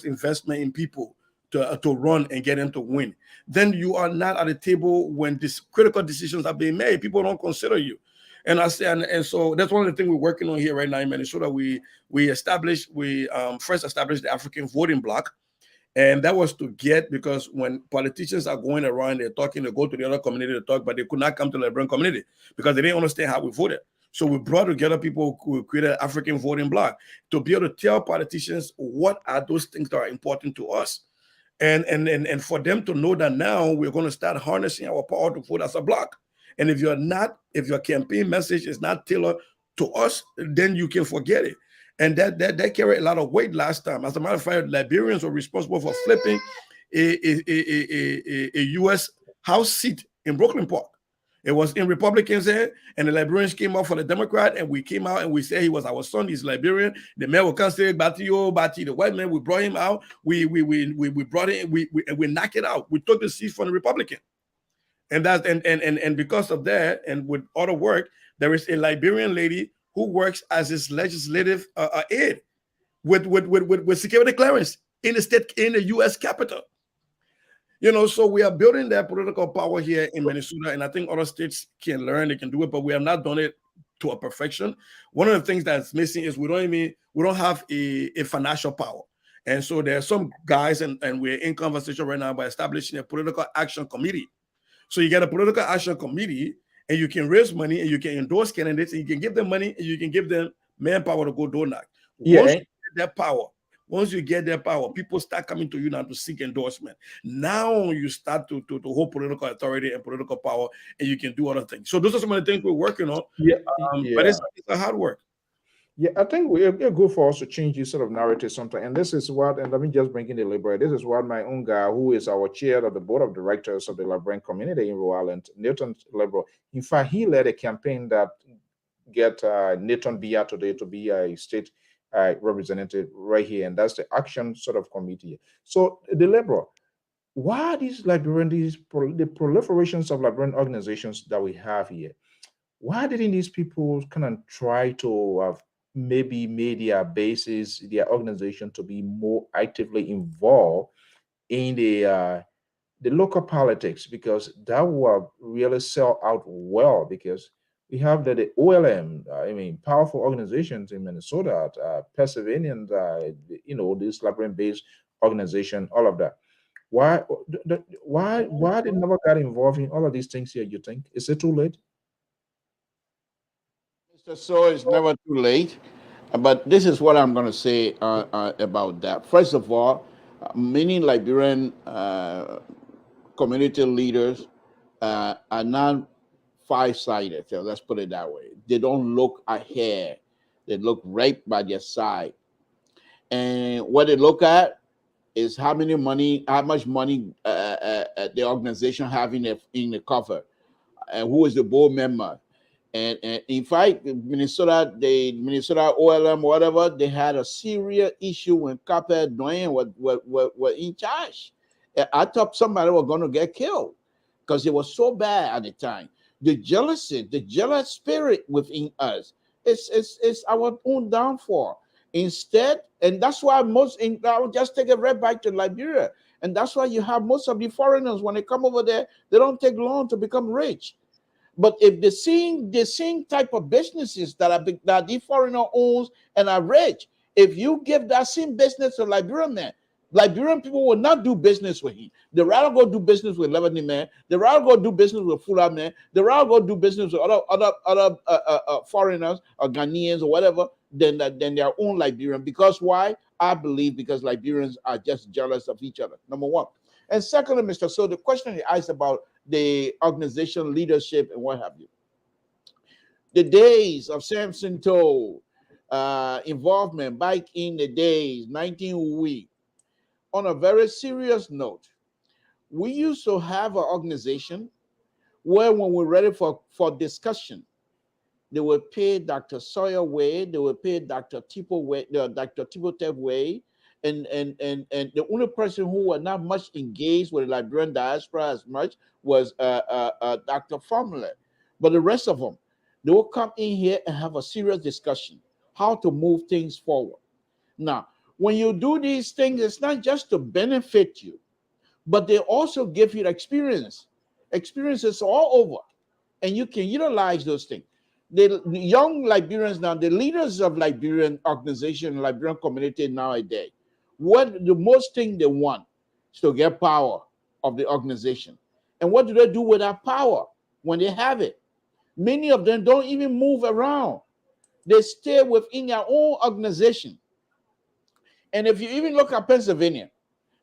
investment in people to run and get them to win, then you are not at the table when these critical decisions are being made. People don't consider you. And I say, and so that's one of the things we're working on here right now in Minnesota. We first established the African voting bloc. And that was to get, because when politicians are going around, they're talking, they go to the other community to talk, but they could not come to the Liberian community because they didn't understand how we voted. So we brought together people who created African voting bloc to be able to tell politicians what are those things that are important to us. And for them to know that now we're going to start harnessing our power to vote as a bloc. And if your campaign message is not tailored to us, then you can forget it. And that carried a lot of weight last time. As a matter of fact, Liberians were responsible for flipping a U.S. House seat in Brooklyn Park. It was in Republicans' hand, and the Liberians came out for the Democrat, and we came out and we said he was our son, he's Liberian. The man will come say, Bati, the white man, we brought him out. We brought him, and we knocked it out. We took the seat from the Republican. And because of that, and with other work, there is a Liberian lady who works as his legislative aide with security clearance in the U.S. Capitol. So we are building that political power here in Minnesota, and I think other states can learn, they can do it, but we have not done it to a perfection. One of the things that's missing is we don't have a financial power. And so there are some guys, and we're in conversation right now by establishing a political action committee. So you get a political action committee, and you can raise money, and you can endorse candidates, and you can give them money, and you can give them manpower to go do knock. Yeah, that power, once you get that power, people start coming to you now to seek endorsement. Now you start to hold political authority and political power, and you can do other things. So those are some of the things we're working on. Yeah, But it's a hard work. Yeah, I think we're good for us to change this sort of narrative sometimes. And this is what, and let me just bring in the Liberia. This is what my own guy, who is our chair of the board of directors of the Liberian community in Rhode Island, Nathan Liberal. In fact, he led a campaign that get Nathan Bia today to be a state representative right here, and that's the action sort of committee. So the Liberal, why these Liberian, the proliferations of Liberian organizations that we have here? Why didn't these people kind of try to maybe made their bases, their organization to be more actively involved in the local politics, because that will really sell out well, because we have the OLM, I mean, powerful organizations in Minnesota, Pennsylvania, this Liberian-based organization, all of that. Why they never got involved in all of these things here, you think? Is it too late? Mr. So it's never too late. But this is what I'm going to say about that. First of all, many Liberian community leaders are not five-sided. So let's put it that way. They don't look ahead. They look right by their side. And what they look at is how much money the organization have in the cover, and who is the board member. And in fact, Minnesota OLM, whatever, they had a serious issue when Capel Doyen were in charge. I thought somebody was going to get killed because it was so bad at the time. The jealousy, the jealous spirit within us, it's our own downfall. Instead, and that's why I'll just take it right back to Liberia. And that's why you have most of the foreigners, when they come over there, they don't take long to become rich. But if the same type of businesses that the foreigner owns and are rich, if you give that same business to Liberian man, Liberian people will not do business with him. They rather go do business with Lebanese man. They rather go do business with Fulani man. They rather go do business with other foreigners or Ghanaians or whatever than their own Liberian. Because why? I believe because Liberians are just jealous of each other. Number one. And secondly, Mr. So the question you asked about the organization leadership and what have you. The days of Samson Toe involvement back in the days, 19 week. On a very serious note, we used to have an organization where when we're ready for discussion, they would pay Dr. Sawyer Way, they would pay Dr. Tipo Way, Dr. Tipotev Way, and the only person who was not much engaged with the Liberian diaspora as much was Dr. Formula. But the rest of them, they will come in here and have a serious discussion, how to move things forward. Now, when you do these things, it's not just to benefit you, but they also give you experiences all over, and you can utilize those things. The young Liberians now, the leaders of Liberian organization, Liberian community nowadays, what the most thing they want is to get power of the organization. And what do they do with that power when they have it? Many of them don't even move around. They stay within their own organization. And if you even look at Pennsylvania,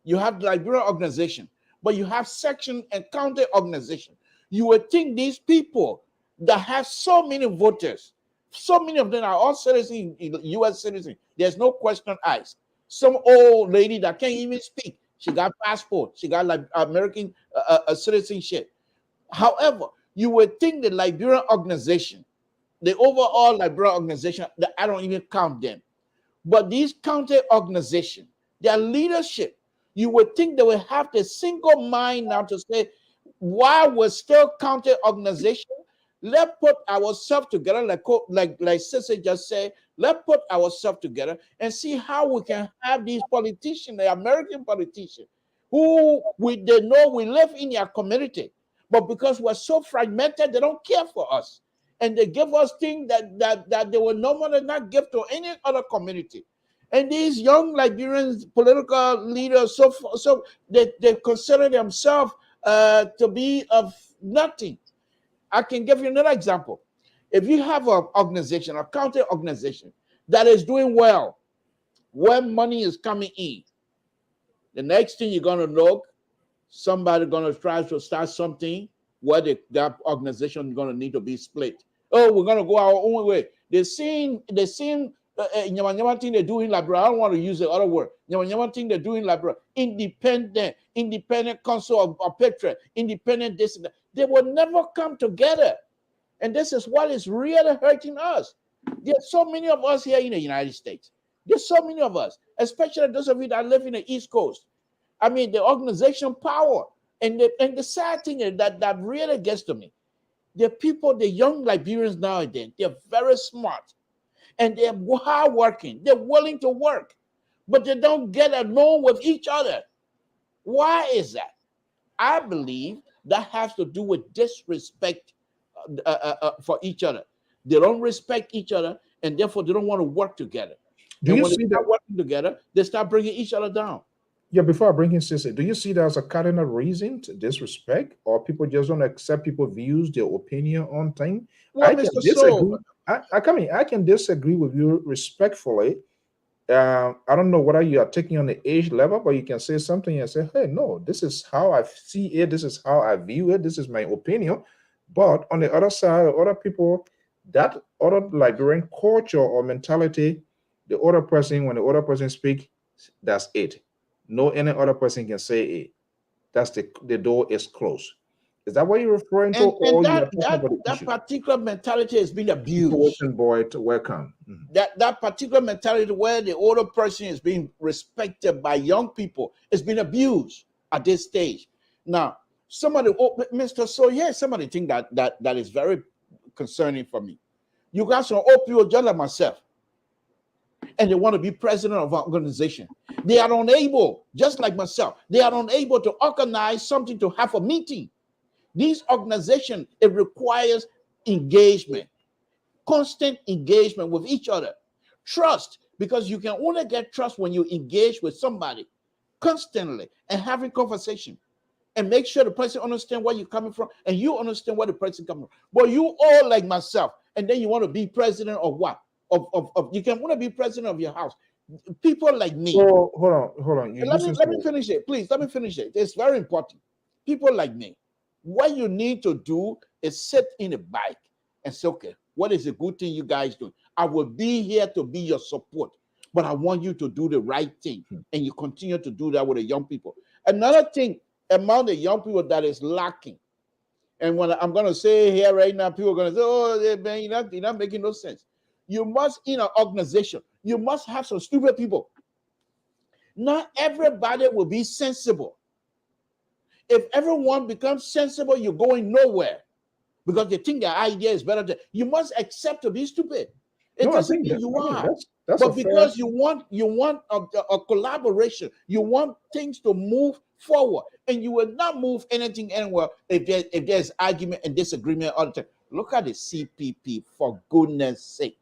you have the Liberian organization, but you have section and county organization. You would think these people that have so many voters, so many of them are all citizens, U.S. citizens. There's no question asked. Some old lady that can't even speak, she got passport, she got like American citizenship. However, you would think the Liberian organization, the overall Liberian organization, that I don't even count them, but these county organizations, their leadership, you would think they would have the single mind now to say, while we're still county organization, let's put ourselves together, like Sissy just said, let's put ourselves together and see how we can have these politicians, the American politicians, who they know we live in their community, but because we're so fragmented, they don't care for us. And they give us things that they will normally not give to any other community. And these young Liberians, political leaders, so they consider themselves to be of nothing. I can give you another example. If you have an organization, a county organization that is doing well, When money is coming in, the next thing you're gonna know, somebody gonna try to start something where that organization is gonna need to be split. Oh, we're gonna go our own way. The same nyama thing they do in Liberia. I don't want to use the other word. Nyama thing they do in Liberia. Independent council of patriot, independent this and that. They will never come together. And this is what is really hurting us. There's so many of us here in the United States. There's so many of us, especially those of you that live in the East Coast. I mean, the organization power. And the sad thing is that really gets to me. The people, the young Liberians nowadays, they're very smart. And they're hardworking. They're willing to work. But they don't get along with each other. Why is that? I believe that has to do with disrespect for each other. They don't respect each other, and therefore they don't want to work together. Do you see that working together, they start bringing each other down? Yeah, before I bring in Sissy, do you see that as a cardinal reason to disrespect, or people just don't accept people's views, their opinion on things? Well, I can Mr. disagree. So, I can disagree with you respectfully. I don't know whether you are taking on the age level, but you can say something and say, "Hey, no, this is how I see it. This is how I view it. This is my opinion." But on the other side, other people, that other Liberian culture or mentality, the other person, when the other person speaks, that's it. No any other person can say it. That's the door is closed. Is that what you're referring to? and that particular mentality has been abused. Boy, to welcome. That particular mentality where the older person is being respected by young people has been abused at this stage. Now, Mr. So here's some of the thing that is very concerning for me. You got some old people just like myself, and they want to be president of an organization. They are unable, just like myself, they are unable to organize something to have a meeting. These organizations, it requires engagement, constant engagement with each other, trust, because you can only get trust when you engage with somebody constantly and having conversation, and make sure the person understands where you're coming from and you understand where the person coming from. But you all like myself, and then you want to be president of what? Of you can want to be president of your house. People like me. So hold on. Let me finish it, please. Let me finish it. It's very important. People like me. What you need to do is sit in a bike and say, okay, what is a good thing you guys do? I will be here to be your support, but I want you to do the right thing. And you continue to do that with the young people. Another thing among the young people that is lacking, and when I'm going to say here right now, people are going to say, oh, man, you're not making no sense. You must, in an organization, you must have some stupid people. Not everybody will be sensible. If everyone becomes sensible, you're going nowhere because they think their idea is better. You must accept to be stupid. It doesn't mean you are. But because you want a collaboration, you want things to move forward, and you will not move anything anywhere if there's argument and disagreement all the time. Look at the CPP, for goodness sake,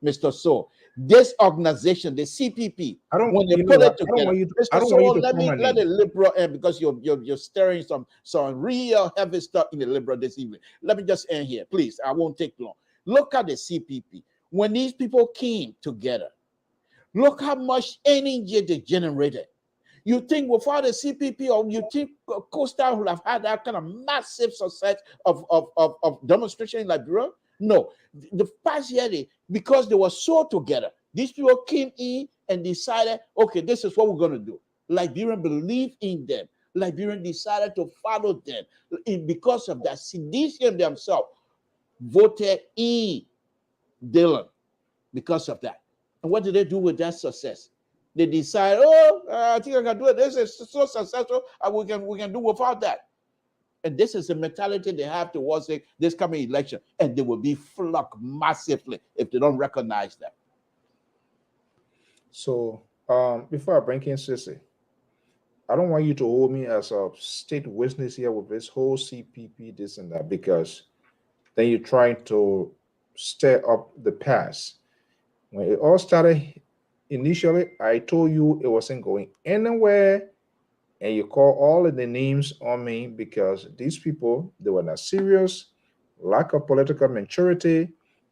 Mr. So. This organization, the CPP, when they put it together, let the liberal end, because you're stirring some real heavy stuff in the liberal this evening. Let me just end here, please. I won't take long. Look at the CPP. When these people came together, look how much energy they generated. You think without the CPP, or you think Costa would have had that kind of massive success of demonstration in Liberia? No. The past year, because they were so together, these people came in and decided, okay, this is what we're going to do. Liberian believed in them. Liberian decided to follow them. And because of that, these themselves voted in Dylan because of that. And what did they do with that success? They decide, I think I can do it. This is so successful, we can do without that. And this is the mentality they have towards this coming election. And they will be flocked massively if they don't recognize that. So before I bring in Sissy, I don't want you to hold me as a state witness here with this whole CPP, this and that, because then you're trying to stir up the past. When it all started initially, I told you it wasn't going anywhere. And you call all of the names on me because these people, they were not serious, lack of political maturity,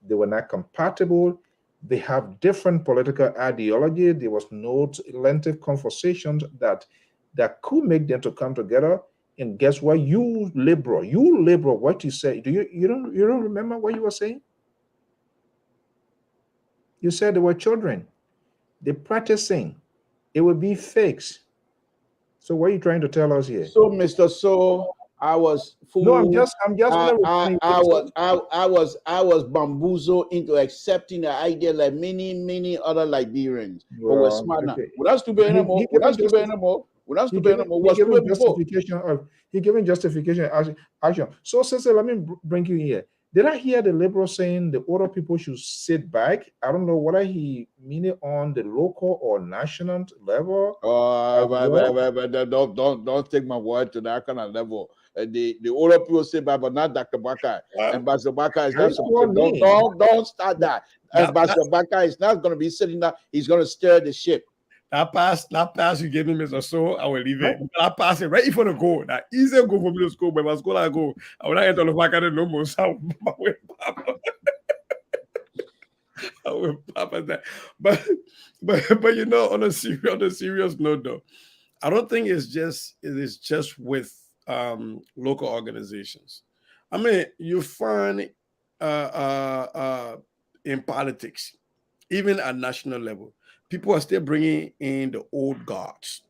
they were not compatible. They have different political ideology. There was no lengthy conversations that could make them to come together. And guess what? You liberal, what you say? You don't remember what you were saying? You said they were children. They're practicing. It would be fakes. So what are you trying to tell us here? So, Mr. So, I was No, fooled. I'm just gonna I was bamboozled into accepting the idea like many other Liberians. But we're well, smart now. okay. We're not stupid anymore. He We're given not stupid justice. anymore. We're not He stupid given anymore. he We're given stupid before. justification of he given justification action. So, sister, let me bring you here. Did I hear the liberal saying the older people should sit back? I don't know whether he mean it on the local or national level. Don't take my word to that kind of level. The older people say, but not Dr. Baka. Ambassador Baka is not That's what I supposed. mean. Don't start that. Ambassador Baka is not going to be sitting there. He's going to steer the ship. That pass you gave me, Mr. So, I will leave it. That pass it right in front of goal. That easy go for me to score, but my school I go. I will not enter the back of no more. So I will papa that. But you know, on a serious note though, I don't think it is just with local organizations. I mean, you find in politics, even at national level, people are still bringing in the old guards,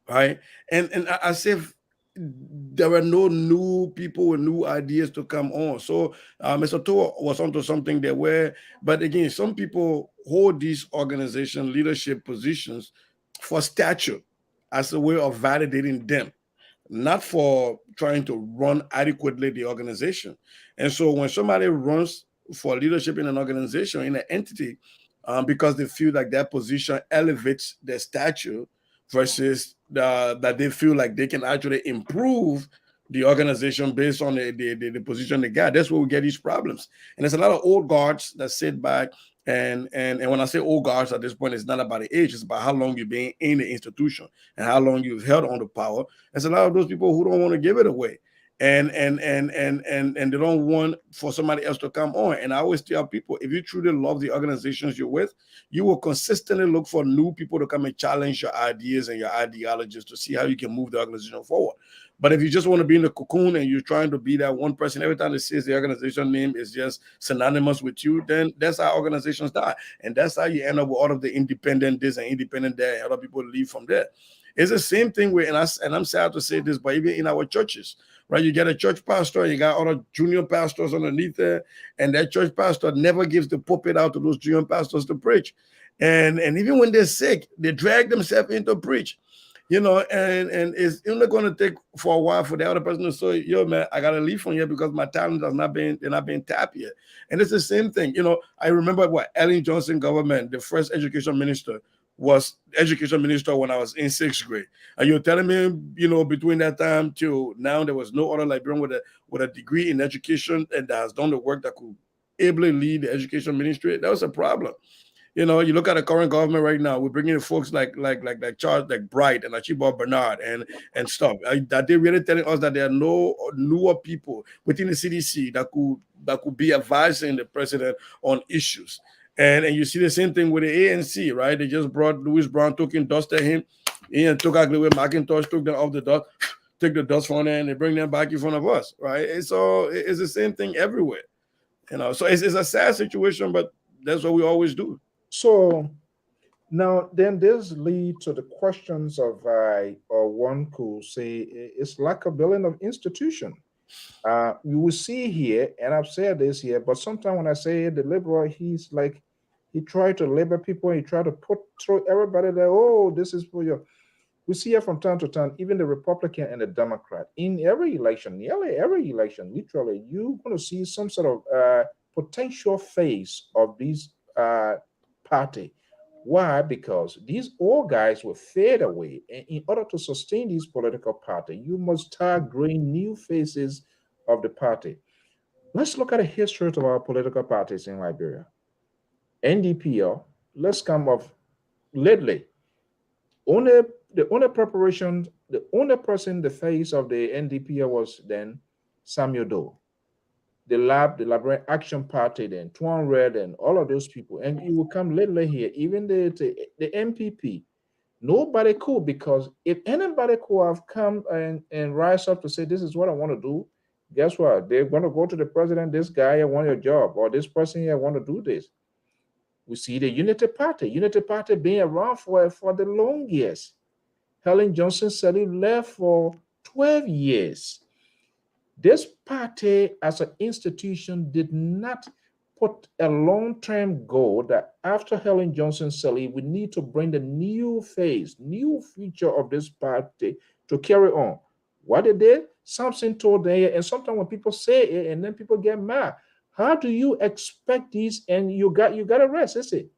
right? And as if there were no new people with new ideas to come on. So Mr. Toa was onto something there where, but again, some people hold these organization leadership positions for stature as a way of validating them, not for trying to run adequately the organization. And so when somebody runs for leadership in an organization, in an entity, because they feel like that position elevates their stature versus that they feel like they can actually improve the organization based on the position they got. That's where we get these problems. And there's a lot of old guards that sit back and when I say old guards at this point, it's not about the age, it's about how long you've been in the institution and how long you've held on to power. There's a lot of those people who don't want to give it away. And they don't want for somebody else to come on. And I always tell people, if you truly love the organizations you're with, you will consistently look for new people to come and challenge your ideas and your ideologies to see how you can move the organization forward. But if you just want to be in the cocoon and you're trying to be that one person, every time it says the organization name is just synonymous with you, then that's how organizations die. And that's how you end up with all of the independent this and independent that, and other people leave from there. It's the same thing with, and I'm sad to say this, but even in our churches, right? You get a church pastor, you got other junior pastors underneath there, and that church pastor never gives the pulpit out to those junior pastors to preach. And even when they're sick, they drag themselves into preach. You know, and it's only going to take for a while for the other person to say, yo, man, I got to leave from here because my talent has not been, they're not being tapped yet. And it's the same thing. You know, I remember what Ellen Johnson government, the first education minister, was education minister when I was in 6th grade. And you're telling me, you know, between that time till now, there was no other Liberian with a degree in education and that has done the work that could ably lead the education ministry. That was a problem. You know, you look at the current government right now. We're bringing in folks like Charles, like Bright and Archibald Bernard and stuff. That they really telling us that there are no newer people within the CDC that could be advising the president on issues. And you see the same thing with the ANC, right? They just brought Louis Brown, took in dust at him, and took out with McIntosh, took them off the dust, took the dust from there, and they bring them back in front of us, right? It's the same thing everywhere, you know. So it's a sad situation, but that's what we always do. So now then this lead to the questions of or one could say it's like a building of institution. You will see here, and I've said this here, but sometimes when I say the liberal, he's like he tried to label people, he tried to put through everybody there, oh, this is for you. We see it from time to time, even the Republican and the Democrat. In every election, nearly every election, literally, you're going to see some sort of potential face of these party. Why? Because these old guys will fade away. And in order to sustain this political party, you must start growing new faces of the party. Let's look at the history of our political parties in Liberia. NDPL, let's come off lately. The only preparation, the only person the face of the NDPL was then Samuel Doe. the Liberian Action Party, then Tuan Red, and all of those people, and you will come later here, even the MPP. Nobody could, because if anybody could have come and rise up to say, this is what I want to do, guess what? They're going to go to the president, this guy, I want your job, or this person here, I want to do this. We see the Unity Party being around for the long years. Helen Johnson Sirleaf left for 12 years. This party as an institution did not put a long-term goal that after Helen Johnson Sirleaf, we need to bring the new phase, new future of this party to carry on. What they did, something told them, and sometimes when people say it and then people get mad, how do you expect these? And you got to rest, is it?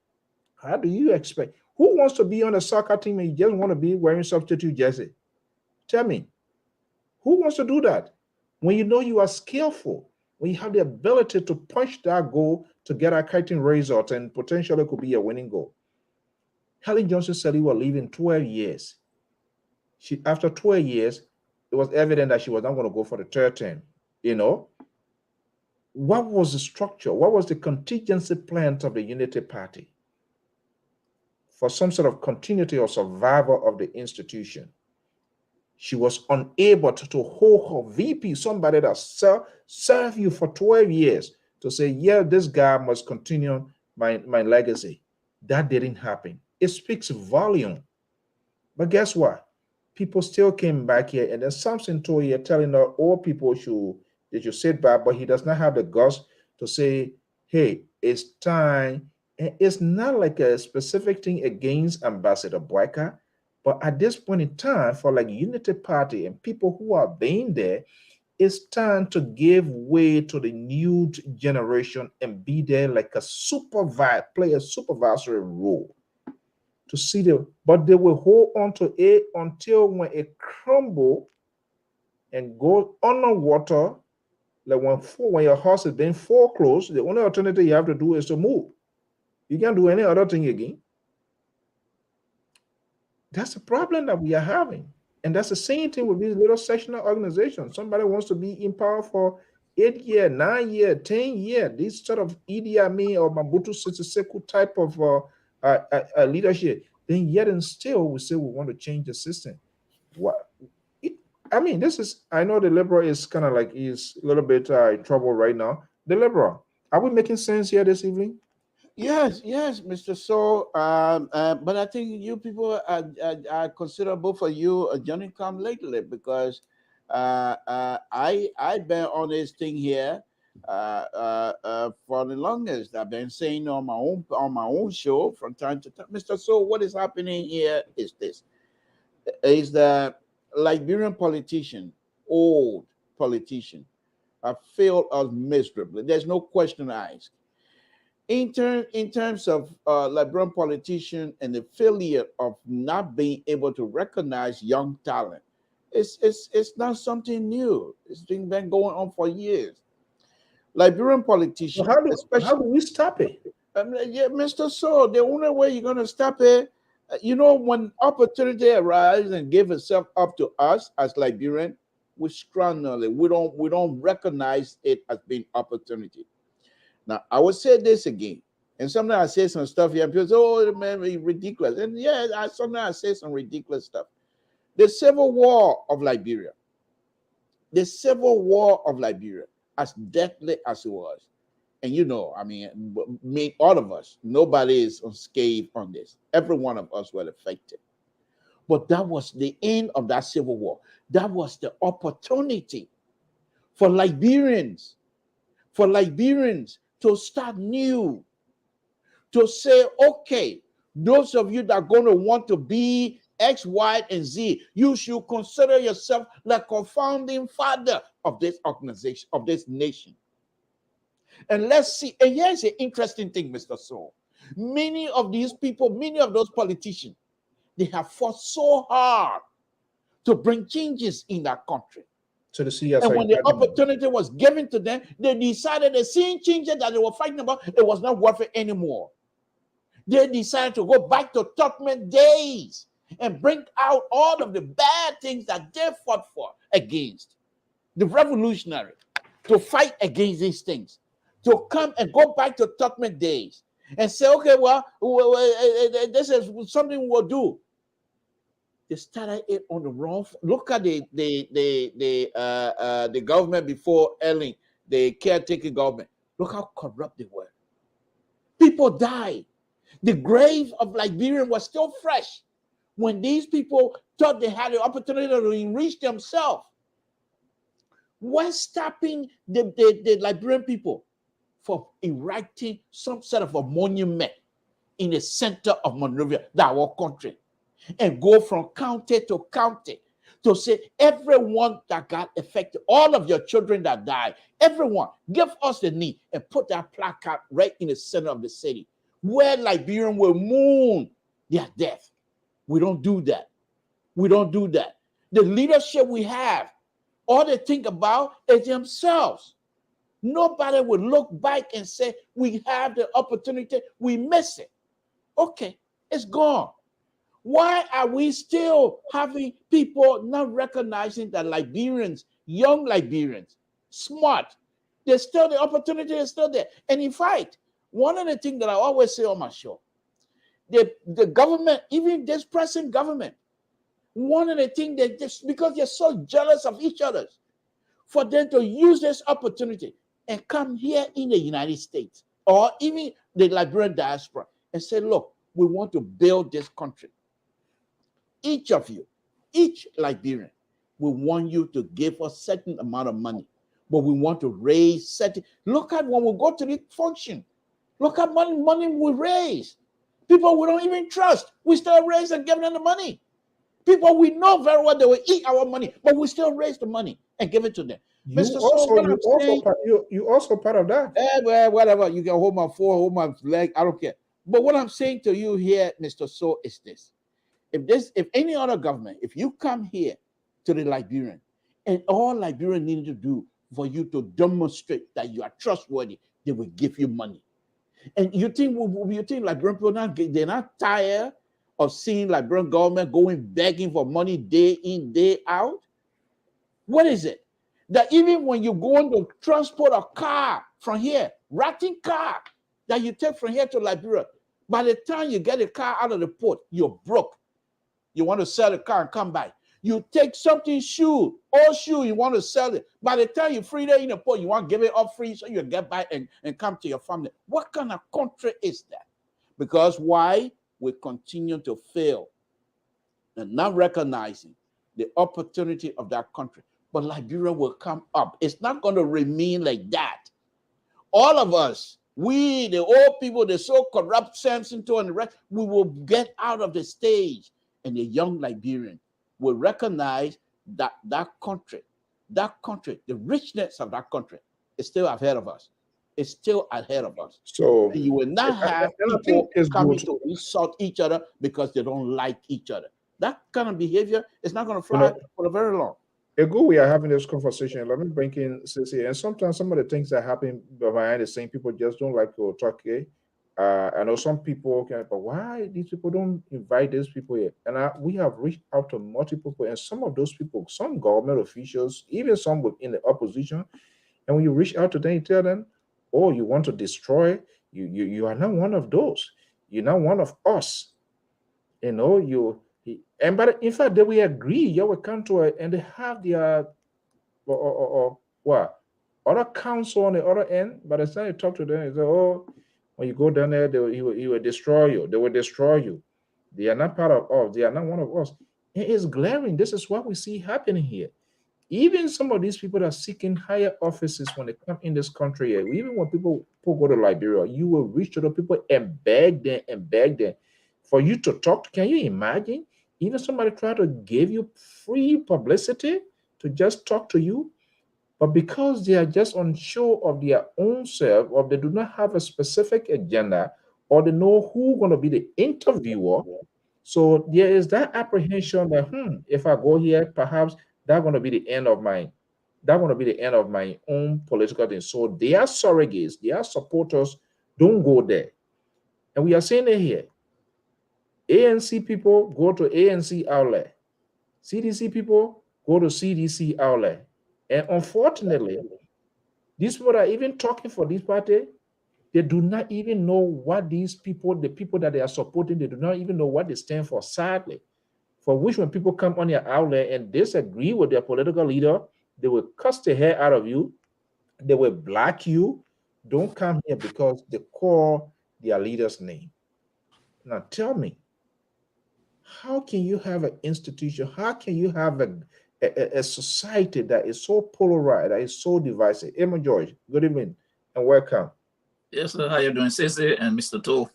How do you expect? Who wants to be on a soccer team and you just want to be wearing substitute jersey? Tell me, who wants to do that? When you know you are skillful, when you have the ability to punch that goal to get a kiting result and potentially could be a winning goal. Helen Johnson said he was leaving 12 years. After 12 years, it was evident that she was not going to go for the third term. You know, what was the structure? What was the contingency plan of the Unity Party for some sort of continuity or survival of the institution? She was unable to hold her VP, somebody that served you for 12 years, to say, yeah, this guy must continue my legacy. That didn't happen. It speaks volume. But guess what? People still came back here, and then something told you, telling her all people they should sit back, but he does not have the guts to say, hey, it's time. And it's not like a specific thing against Ambassador Boyka. But at this point in time, for like Unity Party and people who are being there, it's time to give way to the new generation and be there like play a supervisory role to see but they will hold on to it until when it crumble and go underwater, like when your house is being foreclosed, the only alternative you have to do is to move. You can't do any other thing again. That's the problem that we are having. And that's the same thing with these little sectional organizations. Somebody wants to be in power for 8 years, 9 years, 10 years. These sort of Idi Amin or Mobutu Sese Seko type of leadership. Then yet and still we say we want to change the system. I know the Liberal is kind of like is a little bit in trouble right now. The Liberal, are we making sense here this evening? Yes, Mr. So, but I think you people are considerable for you Johnny come lately, because I've been on this thing here for the longest. I've been saying on my own show from time to time, Mr. So, what is happening here is this: is the Liberian politician, old politician, have failed us miserably. There's no question I ask. In terms of Liberian politician and the failure of not being able to recognize young talent, it's not something new. It's been going on for years. Liberian politicians, So how do we stop it? Yeah, Mr. So, the only way you're going to stop it, when opportunity arises and give itself up to us as Liberian, we scramble it. We don't recognize it as being opportunity. Now, I will say this again, and sometimes I say some stuff here, and people say, oh, man, ridiculous. And yeah, sometimes I say some ridiculous stuff. The Civil War of Liberia, as deadly as it was, and all of us, nobody is unscathed on this. Every one of us were affected. But that was the end of that Civil War. That was the opportunity for Liberians to start new, to say, okay, those of you that are going to want to be X, Y, and Z, you should consider yourself like a founding father of this organization, of this nation. And let's see, and here's an interesting thing, Mr. Saul. Many of these people, many of those politicians, they have fought so hard to bring changes in that country. And when the opportunity was given to them, they decided the same changes that they were fighting about, it was not worth it anymore. They decided to go back to Tubman days and bring out all of the bad things that they fought for against. The revolutionary. to fight against these things, to come and go back to Tubman days and say, okay, well, this is something we'll do. They started it on the wrong. Look at the government before Ellen, the caretaking government. Look how corrupt they were. People died. The grave of Liberian was still fresh when these people thought they had the opportunity to enrich themselves. What's stopping the Liberian people from erecting some sort of a monument in the center of Monrovia, our country, and go from county to county to say everyone that got affected, all of your children that died, everyone, give us the knee and put that placard right in the center of the city where Liberian will mourn their death. We don't do that. We don't do that. The leadership we have, all they think about is themselves. Nobody will look back and say, we have the opportunity, we miss it. Okay, it's gone. Why are we still having people not recognizing that Liberians, young Liberians, smart, there's still the opportunity is still there. And in fact, one of the things that I always say on my show, the government, even this present government, one of the things that just because they're so jealous of each other, for them to use this opportunity and come here in the United States or even the Liberian diaspora and say, look, we want to build this country. Each of you, each Liberian, we want you to give us certain amount of money, but we want to raise certain. Look at when we go to the function. Look at money we raise. People we don't even trust, we still raise and give them the money. People we know very well they will eat our money, but we still raise the money and give it to them. You also part of that. Well, whatever. You can hold my foot, hold my leg. I don't care. But what I'm saying to you here, Mr. So, is this: if any other government, if you come here to the Liberian, and all Liberian need to do for you to demonstrate that you are trustworthy, they will give you money. And you think Liberian people they're not tired of seeing Liberian government going begging for money day in, day out? What is it? That even when you're going to transport a car from here, ratting car that you take from here to Liberia, by the time you get the car out of the port, you're broke. You want to sell the car and come back. You take something old shoe, you want to sell it. By the time you free there in the port, you want to give it up free so you get back and come to your family. What kind of country is that? Because why? We continue to fail and not recognizing the opportunity of that country. But Liberia will come up. It's not going to remain like that. All of us, we, the old people, the so corrupt Samson and the rest, we will get out of the stage. And the young Liberian will recognize that that country, the richness of that country is still ahead of us. It's still ahead of us. So and you will not have people coming to insult each other because they don't like each other. That kind of behavior is not going to fly for very long. Ego, we are having this conversation. Let me bring in Sissy. And sometimes some of the things that happen behind the scene, people just don't like to talk here. I know some people can, but why these people don't invite these people here? And we have reached out to multiple people, and some of those people, some government officials, even some within the opposition, and when you reach out to them, you tell them, "Oh, you want to destroy? You are not one of those. You're not one of us. You know And but in fact, they will agree. You will come to it, and they have their what other council on the other end. By the time you talk to them, they say, "Oh, when you go down there, he will destroy you. They will destroy you. They are not part of us. They are not one of us." It is glaring. This is what we see happening here. Even some of these people that are seeking higher offices when they come in this country here, even when people go to Liberia, you will reach to the people and beg them for you to talk. Can you imagine? Even somebody try to give you free publicity to just talk to you, but because they are just unsure of their own self, or they do not have a specific agenda, or they know who's going to be the interviewer, so there is that apprehension that if I go here, perhaps that's going to be the end of my own political thing. So their surrogates, their supporters don't go there. And we are saying it here. ANC people go to ANC outlet. CDC people go to CDC outlet. And unfortunately, These people that are even talking for this party, they do not even know what these people, the people that they are supporting, they do not even know what they stand for, sadly. For which when people come on their outlet and disagree with their political leader, they will cuss the hair out of you, they will block you. Don't come here because they call their leader's name. Now tell me, how can you have an institution? How can you have a society that is so polarized, that is so divisive? Emma George, good evening and welcome. Yes, sir. How you doing, Cece and Mr. Tool?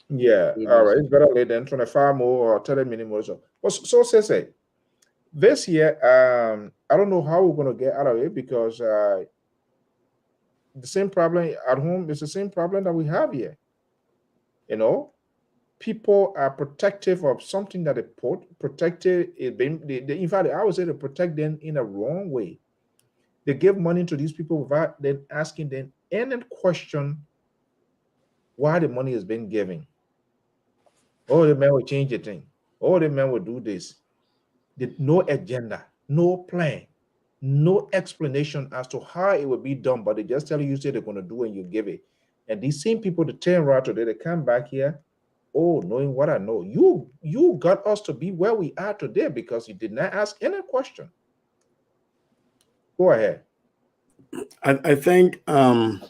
Yeah, all right. It's better late than 25 more or 30 minutes more. So say, this year, I don't know how we're going to get out of it because the same problem at home is the same problem that we have here. You know, people are protective of something that they protected. In fact, I would say they protect them in a wrong way. They give money to these people without then asking them any question why the money is being given. Oh, the man will change the thing. Oh, the man will do this. No agenda, no plan, no explanation as to how it will be done, but they just tell you, say they're going to do and you give it. And these same people, the turn around today, they come back here. Oh, knowing what I know, you got us to be where we are today because you did not ask any question. Go ahead. I think one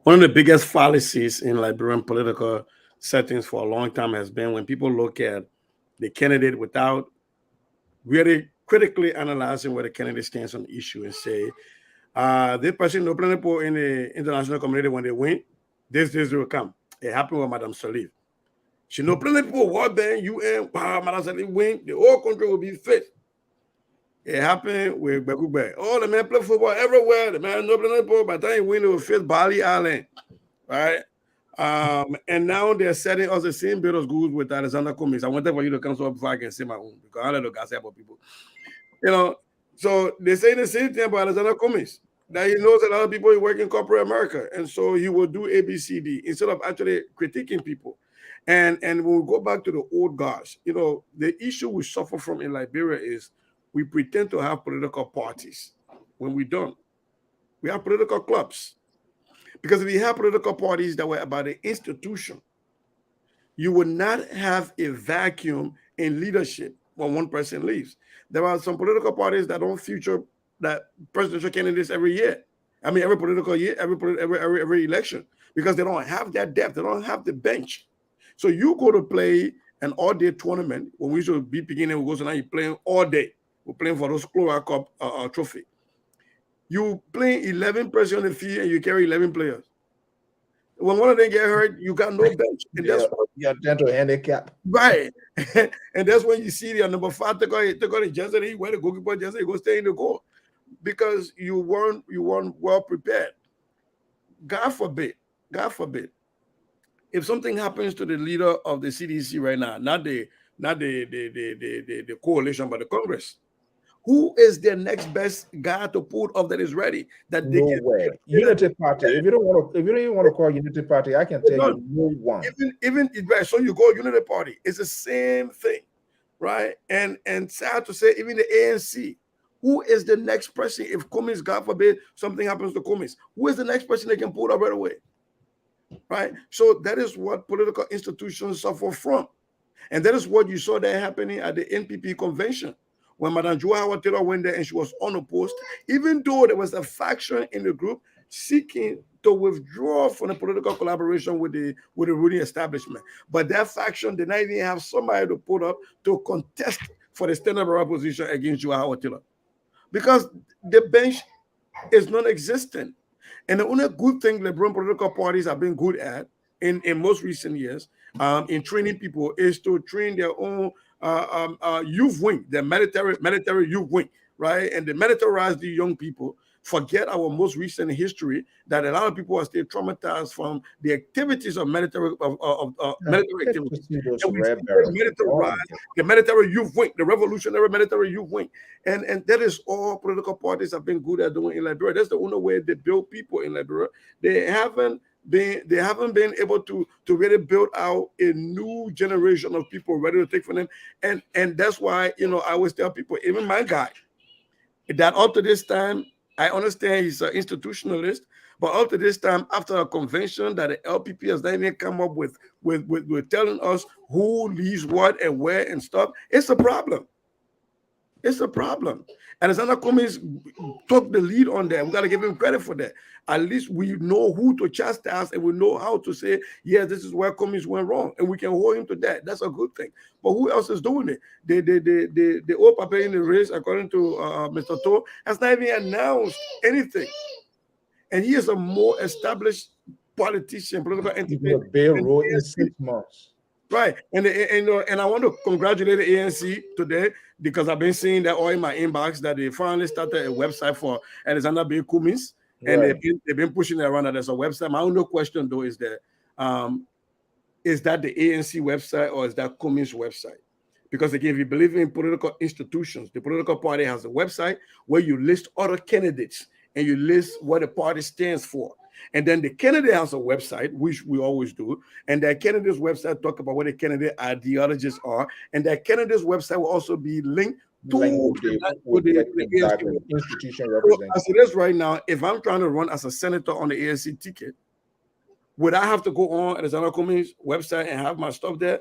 of the biggest fallacies in Liberian political settings for a long time has been when people look at the candidate without really critically analyzing where the candidate stands on the issue and say, this person no plan in the international community when they win, this will come. It happened with Madame Salif. She no plan for World Bank, UN, Madame Salif win, the whole country will be fit. It happened with Bekube. Oh, the man play football everywhere. The man no plan for, by the time he win, it will fit Bali Island, right? And now they're setting us the same bill of goods with Alexander Cummings. I wanted for you to come so before I can say my own because I don't know gossip about people. You know, so they say the same thing about Alexander Cummings, that he knows a lot of people who work in corporate America, and so he will do ABCD instead of actually critiquing people. And when we go back to the old guys, you know, the issue we suffer from in Liberia is we pretend to have political parties when we don't. We have political clubs. Because if you have political parties that were about the institution, you would not have a vacuum in leadership when one person leaves. There are some political parties that don't feature that presidential candidates every year. I mean, every political year, every election, because they don't have that depth. They don't have the bench. So you go to play an all-day tournament when we should be beginning. We go so now you're playing all day. We're playing for those Clora Cup trophy. You play 11 players on the field and you carry 11 players. When one of them get hurt, you got no bench. And that's what you're dental handicap. Right. And that's when you see the number 5 take on the jersey, he wear the goalkeeper jersey, he go stay in the goal. Because you weren't well prepared. God forbid, if something happens to the leader of the CDC right now, not the coalition, but the Congress, who is the next best guy to put up that is ready? That they Nowhere. Unity Party. If you don't even want to call Unity Party, I can tell you no one. Even so you go Unity Party, it's the same thing, right? And sad to say, even the ANC, who is the next person if Cummings, God forbid, something happens to Cummings? Who is the next person they can put up right away? Right? So that is what political institutions suffer from. And that is what you saw that happening at the NPP convention. When Madame Joa Taylor went there and she was unopposed, even though there was a faction in the group seeking to withdraw from the political collaboration with the ruling establishment. But that faction did not even have somebody to put up to contest for the stand-up position against Joa Taylor. Because the bench is non-existent. And the only good thing Liberian political parties have been good at in most recent years in training people is to train their own youth wing, the military youth wing, right? And they militarize the young people. Forget our most recent history that a lot of people are still traumatized from the activities of military activities. The military youth wing, the revolutionary military youth wing, and that is all political parties have been good at doing in Liberia. That's the only way they build people in Liberia. They haven't been able to really build out a new generation of people ready to take for them. And that's why, I always tell people, even my guy, that up to this time, I understand he's an institutionalist, but up to this time, after a convention that the LPP has not even come up with telling us who leaves what and where and stuff, it's a problem. It's a problem. And Alexander Cummings took the lead on that. We got to give him credit for that. At least we know who to chastise and we know how to say, yeah, this is where Cummings went wrong. And we can hold him to that. That's a good thing. But who else is doing it? The old papa in the race, according to Mr. To, has not even announced anything. And he is a more established politician, political entity. Bill wrote in 6 months. Right, and I want to congratulate the ANC today because I've been seeing that all in my inbox that they finally started a website for Alexander B. Cummings, and they've been pushing it around that there's a website. My only question though is that the ANC website or is that Cummings website? Because again, if you believe in political institutions, the political party has a website where you list other candidates and you list what the party stands for. And then the candidate has a website, which we always do. And that candidate's website talk about what the candidate ideologies are. And that candidate's website will also be linked to the institution represented. As it is right now, if I'm trying to run as a senator on the ANC ticket, would I have to go on Alexander Cummings' website and have my stuff there?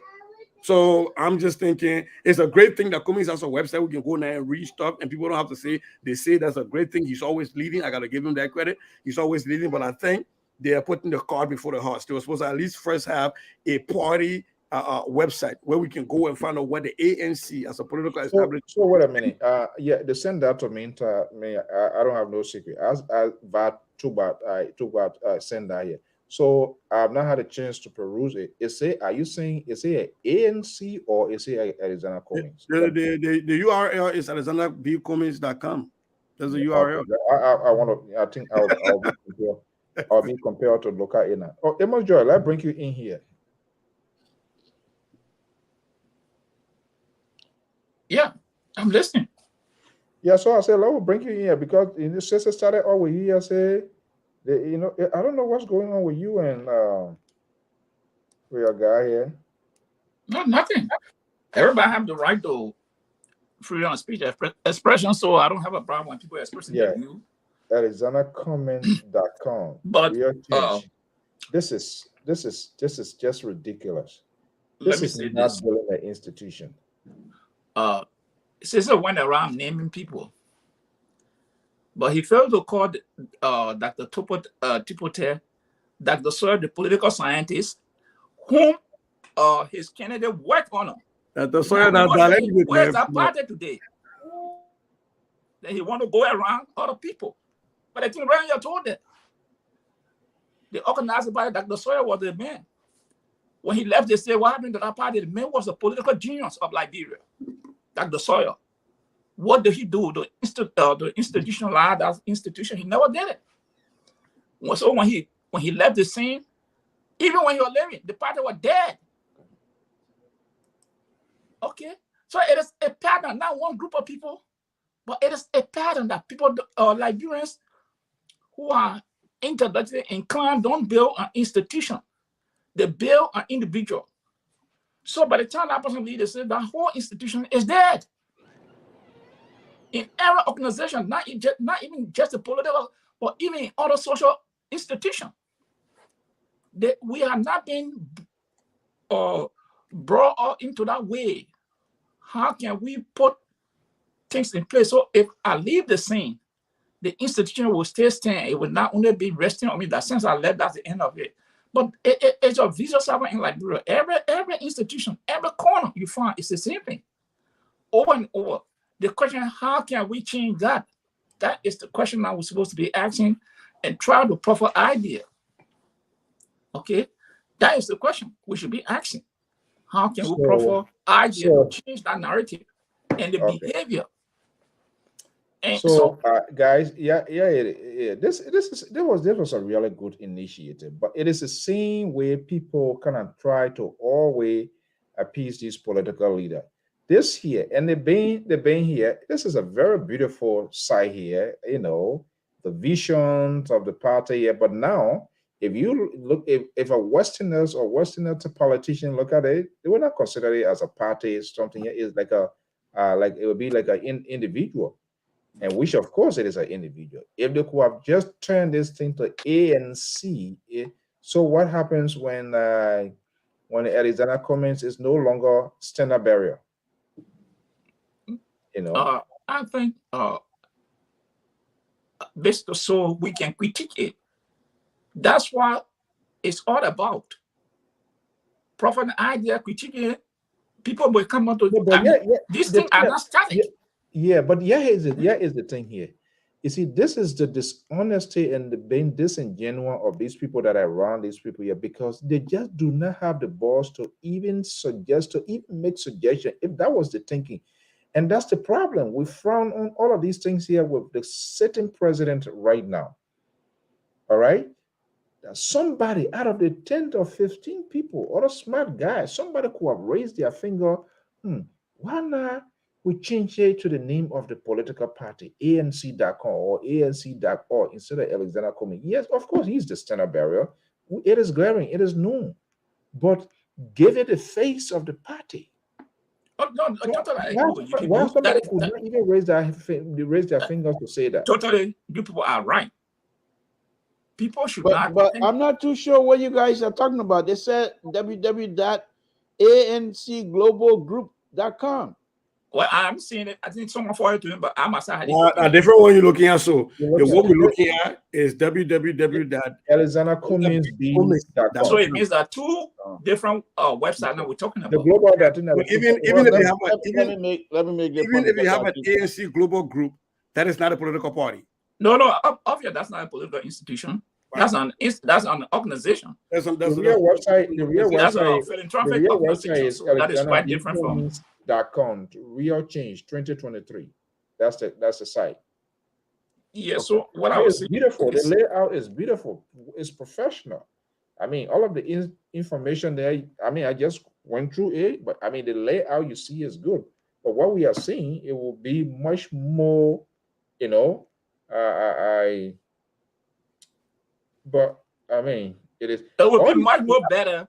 So I'm just thinking it's a great thing that Cummings has a website. We can go there and read stuff, and people don't have to say, they say that's a great thing. He's always leading. I got to give him that credit. He's always leading, but I think they are putting the cart before the horse. They were supposed to at least first have a party website where we can go and find out what the ANC as a political establishment. So wait a minute. Yeah, they send that to me. I don't have no secret. I send that here. So I've not had a chance to peruse it. Are you saying is it an ANC or is it Alexander Cummings? The URL is alexanderbcummings.com. There's a URL. I think I'll be compared to local ina. Oh, Amos Joy, let's bring you in here. Yeah, I'm listening. Yeah, so I said, let's bring you in here because in the session started over here. Say, I don't know what's going on with you and with your guy here. No, nothing. Everybody have the right to freedom of speech expression, so I don't have a problem when people expressing their view. AlexanderCommons.com. But this is just ridiculous. This is not building an institution. Cesar went around naming people, but he failed to call Dr. Tipote, Dr. Sawyer, the political scientist, whom his candidate worked on him. Dr. Sawyer, where's that party today? That he want to go around other people. But I think Ryan told them. The organizing party, Dr. Sawyer was the man. When he left, they said, what happened to that party? The man was a political genius of Liberia, Dr. Sawyer. What did he do? The institutionalized that institution, he never did it. So when he left the scene, even when he was living, the party was dead. Okay, so it is a pattern, not one group of people, but it is a pattern that people, Liberians who are intellectually inclined, don't build an institution. They build an individual. So by the time that person leads, the whole institution is dead. In every organization, not even just the political, but even in other social institutions, we have not been brought up into that way. How can we put things in place? So if I leave the scene, the institution will still stand. It will not only be resting on me. That since I left, that's the end of it. But it's a visual cycle in Liberia. Every institution, every corner you find, it's the same thing. Over and over. The question, how can we change that? That is the question that we're supposed to be asking and try the proper idea. Okay? That is the question we should be asking. How can we proper idea to change that narrative and the behavior? And guys, this was a really good initiative, but it is a scene where people kind of try to always appease this political leader. This here, and they've been here. This is a very beautiful site here, the visions of the party here. But now, if you look, if a Westerner politician look at it, they will not consider it as a party. Something here is like it would be like an individual. and which of course it is an individual. If they could have just turned this thing to ANC, so what happens when Alexander Cummings is no longer standard bearer? You know, I think so we can critique it. That's what it's all about. Profit idea critiquing it. People will come out to these things are not static. But here is the thing here. You see, this is the dishonesty and the being disingenuous of these people that are around these people here, because they just do not have the balls to even suggest, to even make suggestion, if that was the thinking. And that's the problem. We frown on all of these things here with the sitting president right now. All right? That somebody out of the 10 or 15 people, or a smart guy, somebody could have raised their finger. Why not we change it to the name of the political party, ANC.com or ANC.org, instead of Alexander Cummings? Yes, of course, he's the standard bearer. It is glaring, it is known. But give it the face of the party. Why somebody could not even raise their fingers to say that? Totally, you people are right. People should not. But I'm not too sure what you guys are talking about. They said www.ancglobalgroup.com. Well, I'm seeing it. I think someone forwarded to him, but I must have a different one you're looking at. So what we're looking at is www.alexandercummings.com. So it means that two different websites that we're talking about. The global even if you have an ANC global group, that is not a political party. No, obviously that's not a political institution. Right. That's an organization. The real website is that is quite different from .com. Real Change 2023. That's the site. Yeah. Okay. So what I was saying, beautiful. The layout is beautiful. It's professional. I mean, all of the information there. I mean, I just went through it, but I mean, the layout you see is good. But what we are seeing, it will be much more. You know, But I mean, it would be much more better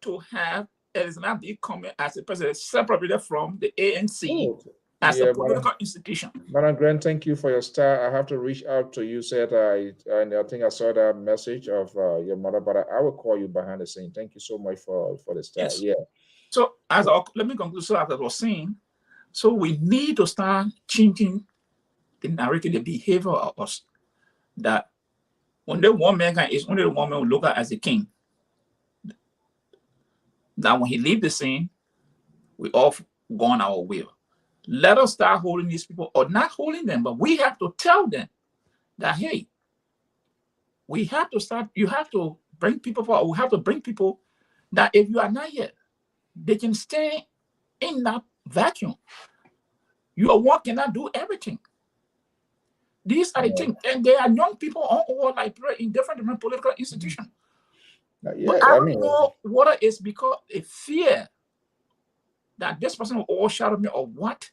to have Alexander B. Cummings as a president, separated from the ANC as a political institution. Madam Grant, thank you for your star. I have to reach out to you. Said and I think I saw that message of your mother, but I will call you behind the scene. Thank you so much for the star. Yes. Yeah. So let me conclude. So as I was saying, so we need to start changing the narrative, the behavior of us, that when the one man is only the one man who look at as a king. That when he leave the scene, we all gone our way. Let us start holding these people, or not holding them, but we have to tell them that, hey, we have to start, you have to bring people forward. We have to bring people that if you are not yet, they can stay in that vacuum. Your work cannot do everything. These are the things, and there are young people all over Liberia in different political institutions. Yeah, but I don't know whether it's because a fear that this person will overshadow me or what.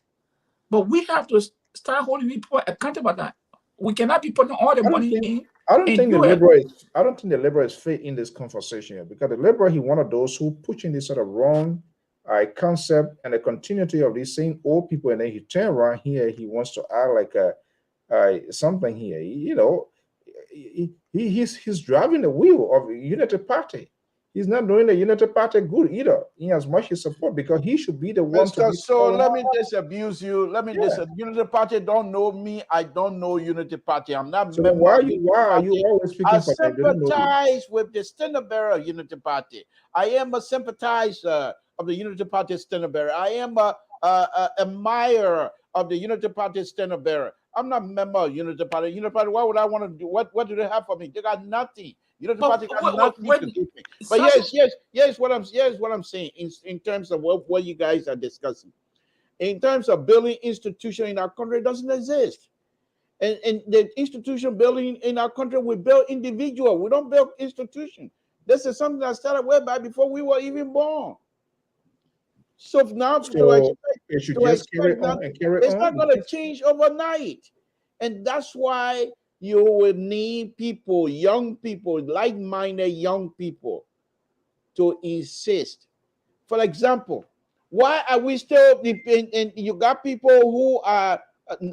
But we have to start holding people accountable. That we cannot be putting all the money in. I don't think the Liberal is fit in this conversation here, because the Liberal, he one of those who pushing this sort of wrong concept and the continuity of these same old people, and then he turn around here, he wants to act like something here. You know, he's driving the wheel of the United Party. He's not doing the United Party good either, in as much as support, because he should be the one to be. So let me disabuse you. Unity Party don't know me. I don't know Unity Party. I'm not. So why are you always speaking I sympathize with the standard bearer Unity Party. I am a sympathizer of the Unity Party standard bearer. I am a admirer of the Unity Party standard bearer. I'm not a member of Unity Party. Unity Party, why would I want to do? What do they have for me? They got nothing. Unity Party got nothing to give me. But yes, what I'm saying in terms of what you guys are discussing. In terms of building institution in our country, it doesn't exist. And the institution building in our country, we build individual. We don't build institution. This is something that started way back before we were even born. So now it's not going to change overnight. And that's why you will need people, young people, like-minded young people, to insist. For example, why are we still, and you got people who are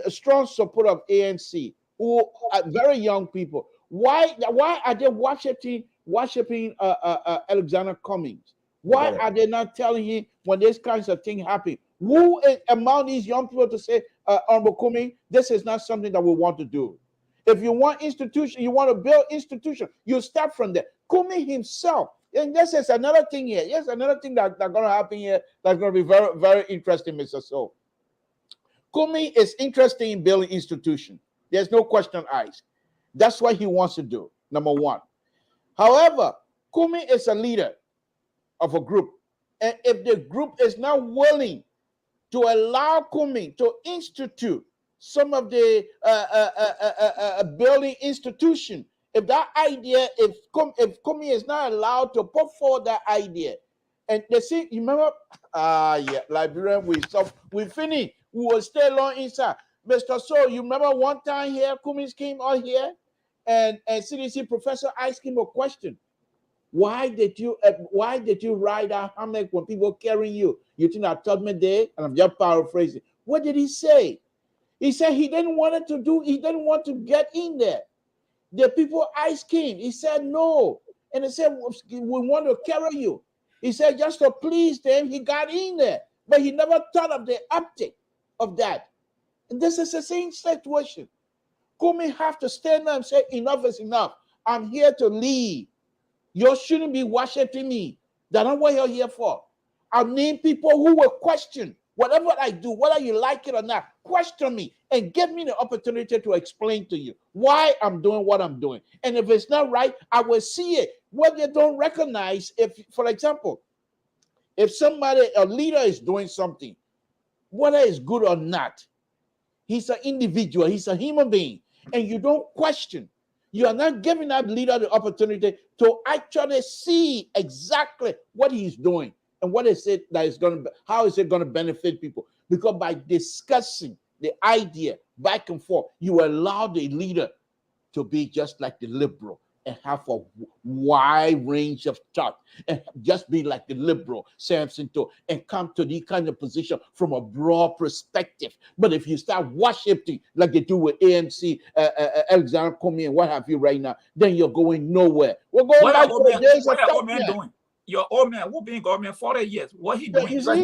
a strong supporter of ANC, who are very young people. Why are they worshiping Alexander Cummings? Why are they not telling him when these kinds of things happen? Who is among these young people to say, Honorable Cummings, this is not something that we want to do? If you want institution, you want to build institution, you start from there. Cummings himself, and this is another thing here. Yes, another thing that's going to happen here that's going to be very, very interesting, Mr. So. Cummings is interested in building institution. There's no question asked. That's what he wants to do, number one. However, Cummings is a leader of a group. And if the group is not willing to allow Cummings to institute some of the building institution, if that idea, if Cummings is not allowed to put forward that idea, and they see, you remember, Liberian, we finished. We will stay long inside. Mr. So, you remember one time here, Cummings came out here, and CDC professor asked him a question. Why did you ride that hammock when people carrying you? You think I told me there? And I'm just paraphrasing. What did he say? He said he didn't want to get in there. The people asked him. He said no. And they said, we want to carry you. He said just to please them, he got in there. But he never thought of the optic of that. And this is the same situation. Cummings have to stand up and say, enough is enough. I'm here to lead. You shouldn't be worshiping me. That's not what you're here for. I'll name people who will question whatever I do, whether you like it or not. Question me and give me the opportunity to explain to you why I'm doing what I'm doing. And if it's not right, I will see it. What they don't recognize, if, for example, if somebody, a leader is doing something, whether it's good or not, he's an individual, he's a human being, and you don't question. You are not giving that leader the opportunity to actually see exactly what he's doing and what is it that is going to, how is it going to benefit people? Because by discussing the idea back and forth, you allow the leader to be just like the liberal and have a wide range of thought and just be like the liberal Samson to and come to the kind of position from a broad perspective. But if you start worshiping like they do with ANC, Alexander Cummings and what have you right now, then you're going nowhere. We're going back to the days of old man doing. Your old man who been in government 40 years. What he doing? You see,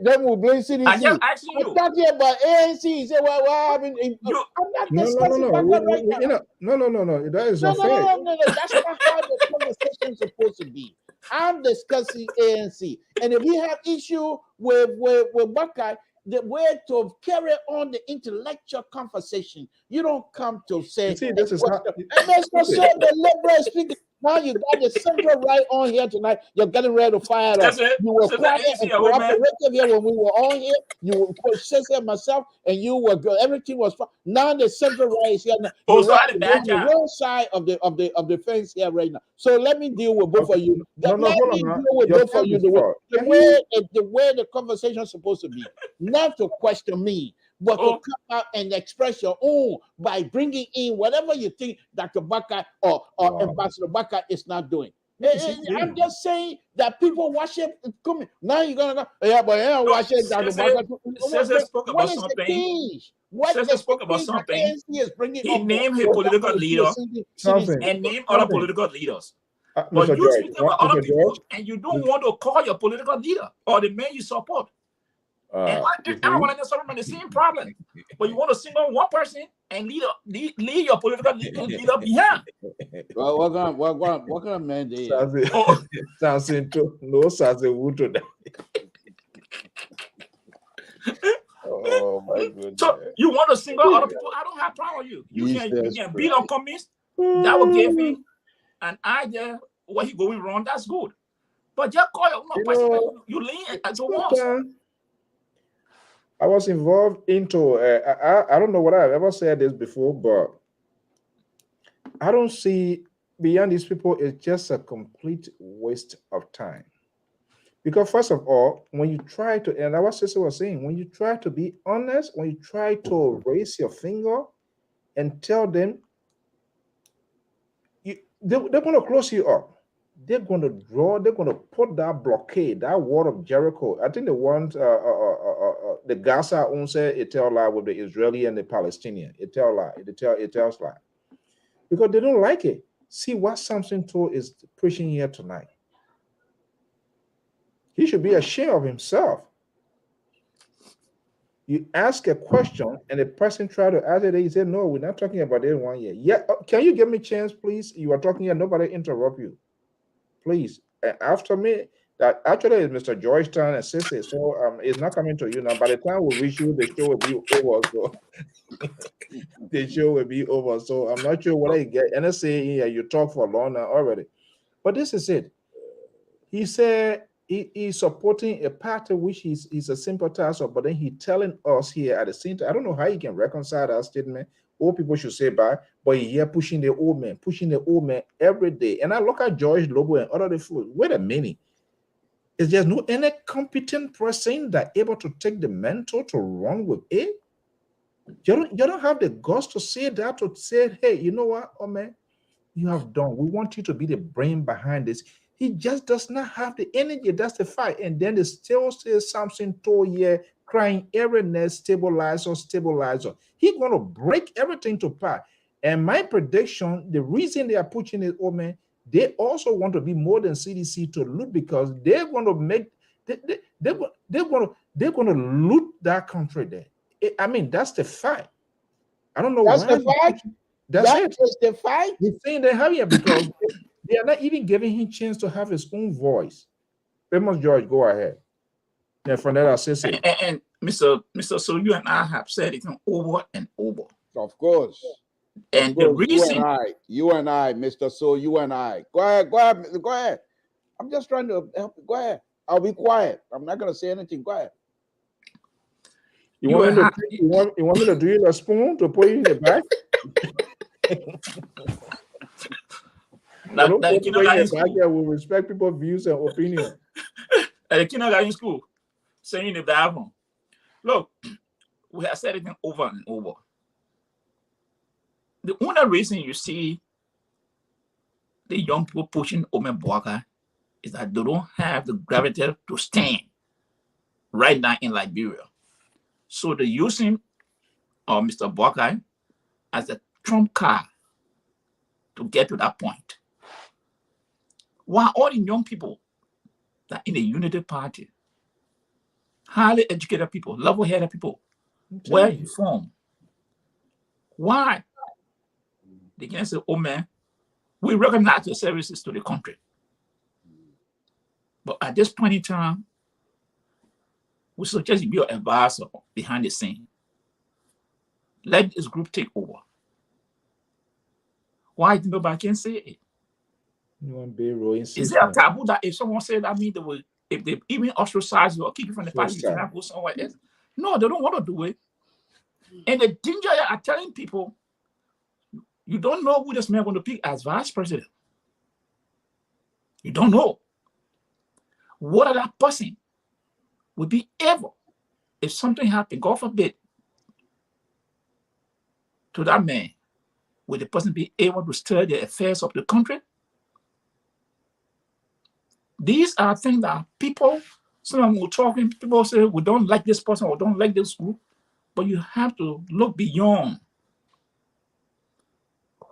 then we'll blame CDC. I'm just asking you. I'm talking about ANC. You say, well, I'm not discussing that right now. No. That is not fair. No. That's not how the conversation is supposed to be. I'm discussing ANC. And if you have issue with Buckeye, the way to carry on the intellectual conversation, you don't come to say, you see, this is how, and that's not so the liberal speaking. Now you got the central right on here tonight. You're getting ready to fire us. You were quiet and cooperative here when we were on here. You were Cecil myself, and you were good. Everything was fine. Now the central right is here. Now. The wrong side of the fence here right now. So let me deal with both of you. Let me deal with both of you the way the conversation is supposed to be. Not to question me, but to come out and express your own by bringing in whatever you think Dr. Buckeye or Ambassador Buckeye is not doing. I'm just saying that people worship coming. Now you're gonna go, yeah, but yeah, worship Dr. Buckeye. What is the change? What is spoke about something? He named his political leader and named other political leaders. But you speak about other people, and you don't want to call your political leader or the man you support. And I want to necessarily the same problem, but you want to single one person and lead your political leader behind. Well, what kind of man they are? Oh my goodness. So you want to single other people? I don't have problem with you. You can beat on Cummings. That will give him an idea what he going wrong. That's good. But just call your person. You lean as a wall. I was involved into, I don't know what I've ever said this before, but I don't see beyond these people, it's just a complete waste of time. Because first of all, when you try to, and our sister was saying, when you try to be honest, when you try to raise your finger and tell them, they're going to close you up. they're going to put that blockade, that wall of Jericho. I think they want the Gaza owns it tell lie with the Israeli and the Palestinian. It tells lie because they don't like it. See what Samson told is preaching here tonight. He should be ashamed of himself. You ask a question and the person try to answer it. He said, "No, we're not talking about it 1 year." Yeah, can you give me a chance, please? You are talking here. Nobody interrupt you, please. After me, that actually is Mr. Georgetown and Sissy. So it's not coming to you now. By the time we reach you, the show will be over. So the show will be over. So I'm not sure whether you get NSA here. You talk for long now already, but this is it. He said he's supporting a party which he's a sympathizer, but then he telling us here at the same time. I don't know how he can reconcile that statement. Old people should say bye, but he here pushing the old man every day. And I look at George Lobo and other food. Wait a minute. Is there no any competent person that able to take the mantle to run with it? You don't have the guts to say that, to say, hey, you know what, oh man, you have done. We want you to be the brain behind this. He just does not have the energy. That's the fight. And then the still says something told here, crying every next stabilizer. He's going to break everything to part. And my prediction, the reason they are pushing it, oh man, they also want to be more than CDC to loot because they're going to make they're going to loot that country there. I mean, that's the fight. I don't know That's why. the fight. That is the fight. He's saying they have here because they are not even giving him chance to have his own voice. Famous George, go ahead. Yeah, from that assistant. And Mr. So you and I have said it over and over. Of course. And the reason you and I, Mr. So you and I. Go ahead. I'm just trying to help you. Go ahead. I'll be quiet. I'm not gonna say anything. Go ahead. You want me to do you a spoon to put you in the back? Will respect people's views and opinions. At the kindergarten in school, saying the Bible. Look, we have said it over and over. The only reason you see the young people pushing Ome Boaka is that they don't have the gravity to stand right now in Liberia. So they're using Mr. Boaka as a trump card to get to that point. While all the young people that in the Unity Party, highly educated people, level-headed people, well informed, why? They can say, oh man, we recognize your services to the country. But at this point in time, we suggest you be an advisor behind the scene. Let this group take over. Why nobody can say it? Is there a taboo that if someone said that mean they will, if they even ostracize you or kick you from the party, you cannot go somewhere else? No, they don't want to do it. And the danger are telling people, you don't know who this man going to pick as vice president. You don't know. What other person would be able, if something happened, God forbid, to that man, would the person be able to stir the affairs of the country? These are things that people, some will talking, people say, we don't like this person or don't like this group, but you have to look beyond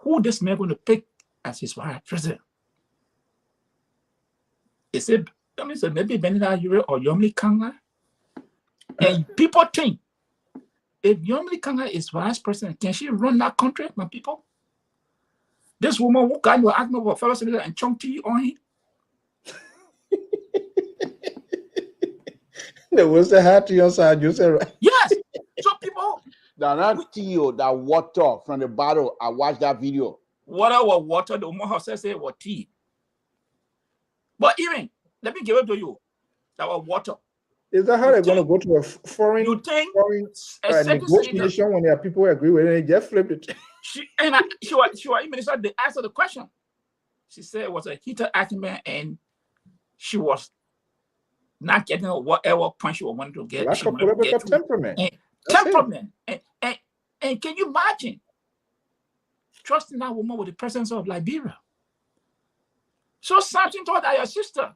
who this man going to pick as his vice president. Is it, maybe Benita Ure or Yomli Kanga? And people think, if Yomli Kanga is vice president, can she run that country, my people? This woman who got you asking for fellow citizen and chunk tea on him. There was a hat to your side, you said, right? Yes. So people. Not tea, that water from the bottle. I watched that video. Water or water, the woman says it was tea. But even, let me give it to you. That was water. Is that how they're going to go to a foreign negotiation when there are people who agree with it? They just flip it. She was minister. They asked her the question. She said it was a heated argument and she was not getting whatever point she wanted to get. Like a political temperament. And can you imagine trusting that woman with the presence of Liberia? So Samson told that your sister,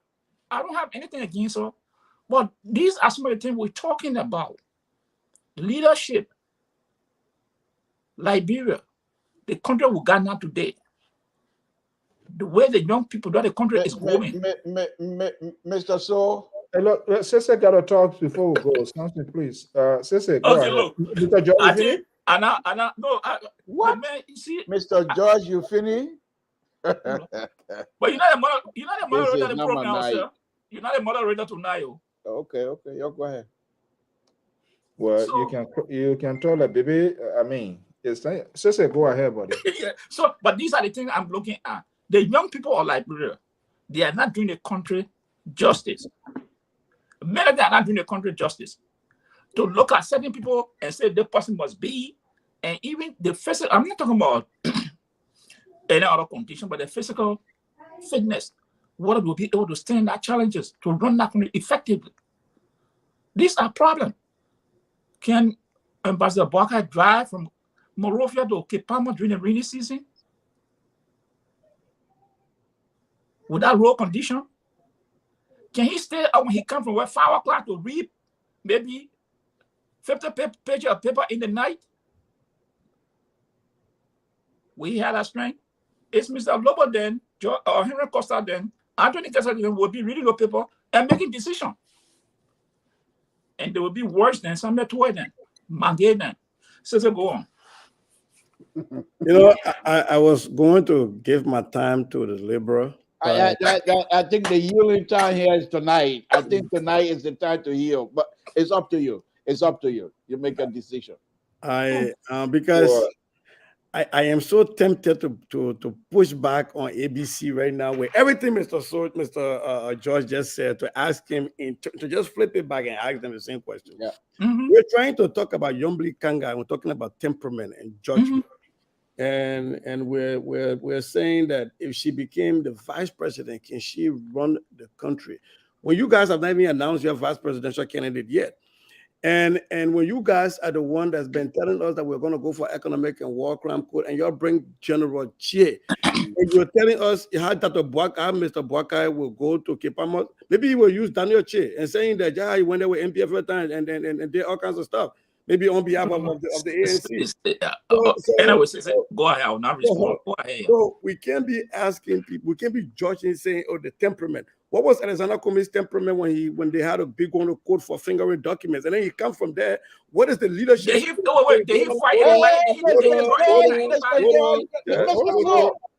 I don't have anything against her, but these are some of the things we're talking about. Leadership, Liberia, the country we got now today, the way the young people, that the country is growing. Mr. So, Hey, look, Sese got to talk before we go. Something, please. Sese, go Okay, ahead. look, Mr. George, I you finish? think, no, what? the man, you see, Mr. George, you finish? but you're not the moderator of the number program, 9. sir. You're not the moderator tonight. Okay, you go ahead. Well, So, you can tell a baby. I mean, Sese, go ahead, buddy. yeah. So, but these are the things I'm looking at. The young people of Liberia, they are not doing the country justice. Many of them are not doing the country justice. To look at certain people and say the person must be, and even the physical, I'm not talking about any other condition, but the physical fitness, what will be able to stand that challenges to run that country effectively. These are problems. Can Ambassador Barker drive from Monrovia to Cape Palma during the rainy season without road condition? Can he stay out when he comes from 5 o'clock to read maybe 50 pages of paper in the night? We had that strength. It's Mr. Lobo then, Henry Costa then, Anthony Kessler then will be reading the paper and making decisions. And they will be worse than Samuel Toy then, Magay then. So go on. You know, I was going to give my time to the Liberal. I think the healing time here is tonight. I think tonight is the time to heal, but it's up to you. It's up to you. You make a decision. Because I am so tempted to push back on ABC right now, where everything Mr. George just said, to ask him to just flip it back and ask them the same question. Yeah. Mm-hmm. We're trying to talk about Yombli Kanga, and we're talking about temperament and judgment. Mm-hmm. And we're saying that if she became the vice president, can she run the country? When you guys have not even announced your vice presidential candidate yet. And when you guys are the one that's been telling us that we're going to go for economic and war crime code, and y'all bring General Chie, and you're telling us how Mr. Boakai will go to Cape Palma, maybe he will use Daniel Chie and saying that he went there with MPF every time and did all kinds of stuff, maybe on behalf of the ANC. Anyway, go ahead. I will not respond. Go ahead. So we can't be asking people, we can't be judging, saying, oh, the temperament. What was Alexander Cummings' temperament when they had a big one to court for fingering documents? And then he comes from there. What is the leadership? Did he fight anybody?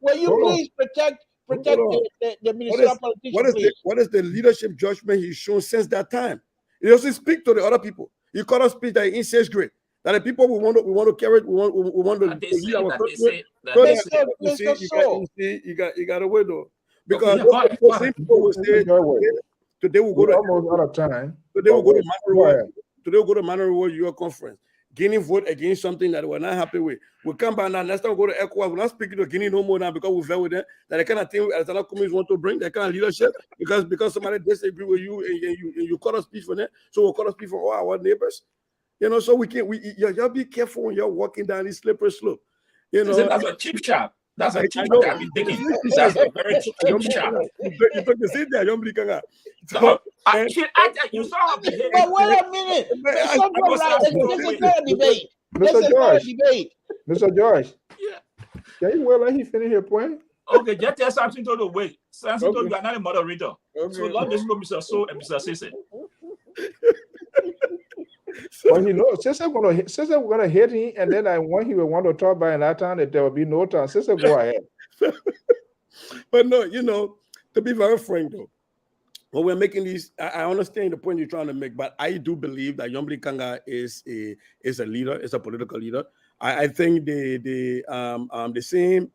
Will you please protect the municipal politicians? What is the leadership judgment he's shown since that time? He doesn't speak to the other people. He caught us speak that in 6th grade. That the people we want to carry, we want to lead our country. You got to wait though. Because people will say today we'll go to almost out of time. Today we'll go to Monterey. Today we'll go to Monterey Your Conference. Guinea vote against something that we're not happy with. We'll come back now. Next time we go to ECOWAS, we're not speaking to Guinea no more now because we're with them. That the kind of thing Alexander Cummings want to bring, that kind of leadership, because somebody disagree with you and you call us speech for them. So we'll call us speech for all our neighbors. You know, so y'all be careful when you're walking down this slippery slope. You know, that's a cheap shot. That's a cheap shot. I've been thinking. That's a very cheap shot. You took the seat there, Yombli Kanga. You saw her behavior. But wait a minute. This is not a debate. Mr. George. Yeah. Can you let him finish your point? Okay, just tell something to the way. Something to you are not a moderator. Okay. So long as you know Mr. So and Mr. Sese. Well, he knows. Sister we're gonna hit him, and then when he will want to talk by that time, that there will be no time. Sister, go ahead. But no, you know, to be very frank though, when we're making these, I understand the point you're trying to make, but I do believe that Yombli Kanga is a leader, is a political leader. I think the same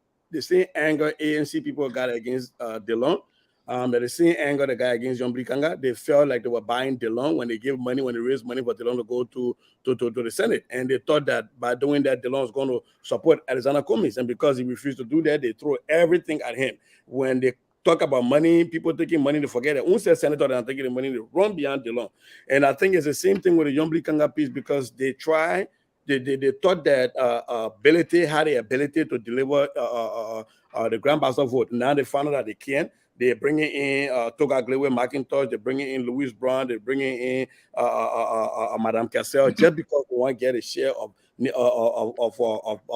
anger ANC people got against DeLong. That the same anger the guy against Yombli Kanga, they felt like they were buying DeLong when they raised money for DeLong to go to the Senate. And they thought that by doing that, DeLong was going to support Alexander Cummings. And because he refused to do that, they throw everything at him. When they talk about money, people taking money to forget it. Once they're senator, they're taking the money to run beyond DeLong. And I think it's the same thing with the Yombli Kanga piece, because they thought that ability had the ability to deliver the Grand Bassa vote. Now they found out that they can't. They're bringing in Toga Glewe McIntosh. They're bringing in Louis Brown. They're bringing in Madame Cassell just because we want to get a share of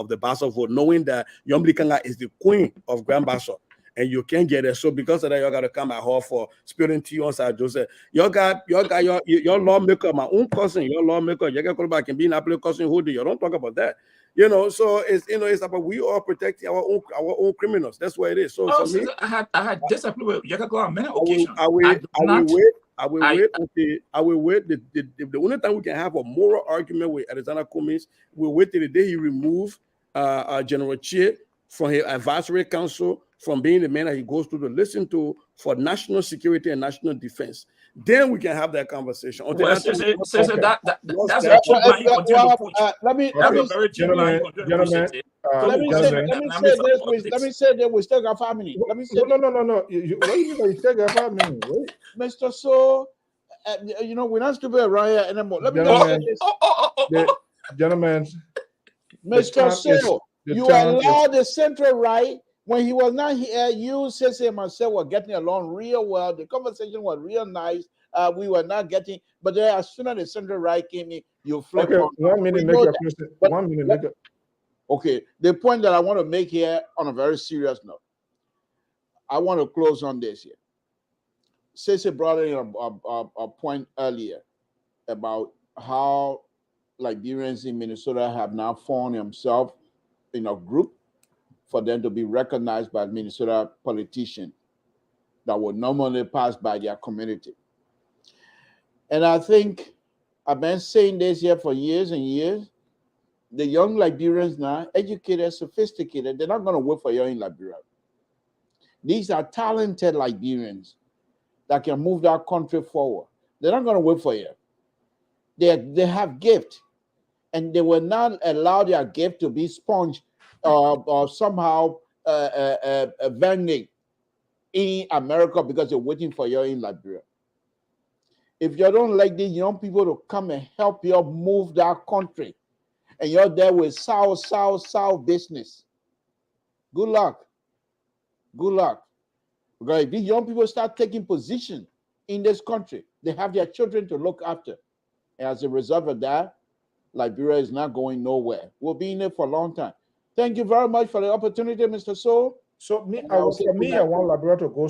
the Basso vote, knowing that Yombli Kanga is the queen of Grand Basso. And you can't get it. So because of that, you got to come at her for spilling tea on Sir Joseph. Your lawmaker, my own cousin, your lawmaker, you can be an applicant cousin who do you don't talk about that. So it's about we are protecting our own criminals. That's what it is. So for me, I had disagreed with Yagako on many occasions. I will wait. The only time we can have a moral argument with Alexander Cummings, we'll wait till the day he removed General Chie from his advisory council, from being the man that he goes to listen to for national security and national defense. Then we can have that conversation. Let me say that we still got 5 minutes. Let me say no. What do you mean we still got 5 minutes? Mr. So, we're not stupid around here anymore. Let me say this. Gentlemen, Mr. So, you allowed the central right. When he was not here, you, Sese, and myself were getting along real well. The conversation was real nice. We were not getting, but then as soon as the central right came in, you flipped. Okay, 1 minute, make your question. 1 minute, make it. Okay, the point that I want to make here on a very serious note, I want to close on this here. Sese brought in a point earlier about how Liberians in Minnesota have now formed themselves in a group for them to be recognized by Minnesota politicians that would normally pass by their community. And I think I've been saying this here for years and years. The young Liberians now, educated, sophisticated, they're not going to wait for you in Liberia. These are talented Liberians that can move that country forward. They're not going to wait for you. They have gift, and they will not allow their gift to be sponged or somehow vending in America because they're waiting for you in Liberia. If you don't like these young people to come and help you move that country, and you're there with South business, good luck. Good luck. Because if these young people start taking position in this country, they have their children to look after. And as a result of that, Liberia is not going nowhere. We'll be in it for a long time. Thank you very much for the opportunity, Mr. So. I want Liberia to go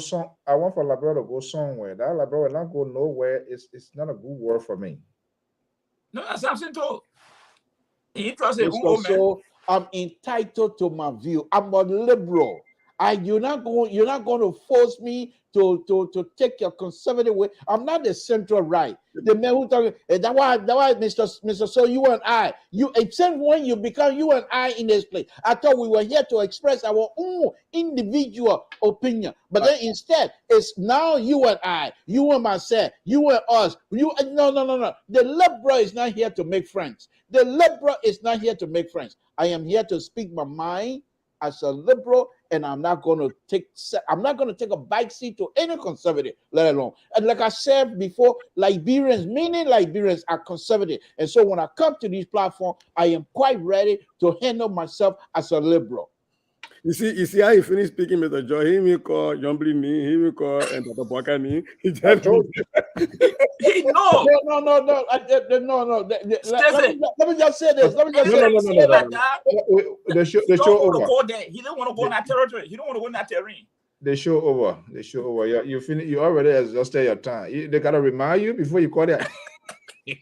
somewhere. That Liberia will not go nowhere. It's not a good word for me. No, that's something too. So I'm entitled to my view. I'm a liberal. You're not going to force me to take your conservative way. I'm not the central right. The man who talking, that's why Mr. So you and I, except when you become you and I in this place. I thought we were here to express our own individual opinion. But then instead, it's now you and I, you and myself, you and us. No. The liberal is not here to make friends. The liberal is not here to make friends. I am here to speak my mind as a liberal, and I'm not going to take a back seat to any conservative, let alone. And like I said before, many Liberians are conservative. And so when I come to this platform, I am quite ready to handle myself as a liberal. You see how he finished speaking, Mr. Joy. He will call Jumbly me, he will call and Dr. Bwakani. He just told you. No. Let me just say this. The show over. He don't want to go in that territory. He don't want to go in that terrain. The show over. Yeah, you finish. You already exhausted your time. They gotta remind you before you call it. They've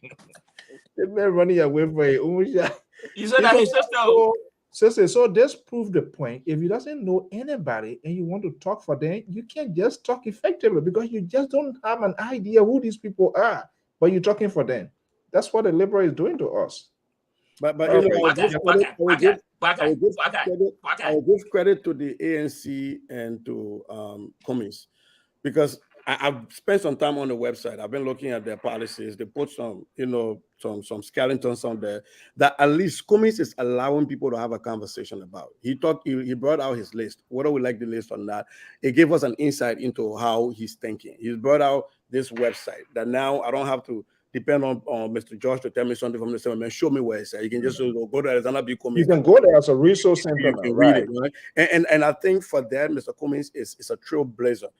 been running away from you. You said that his sister. So this proved the point. If you doesn't know anybody and you want to talk for them, you can't just talk effectively because you just don't have an idea who these people are. But you're talking for them. That's what the liberal is doing to us. But I will give credit to the ANC and to Cummings because I've spent some time on the website. I've been looking at their policies. They put some skeletons on there that at least Cummings is allowing people to have a conversation about. He brought out his list. Whether we like the list or not, it gave us an insight into how he's thinking. He's brought out this website that now I don't have to depend on Mr. Josh to tell me something from the same man. Show me where it's at. You can just go to Alexander B. Cummings. You can go there as a resource center. You can read it, right? And I think for that, Mr. Cummings is a trailblazer.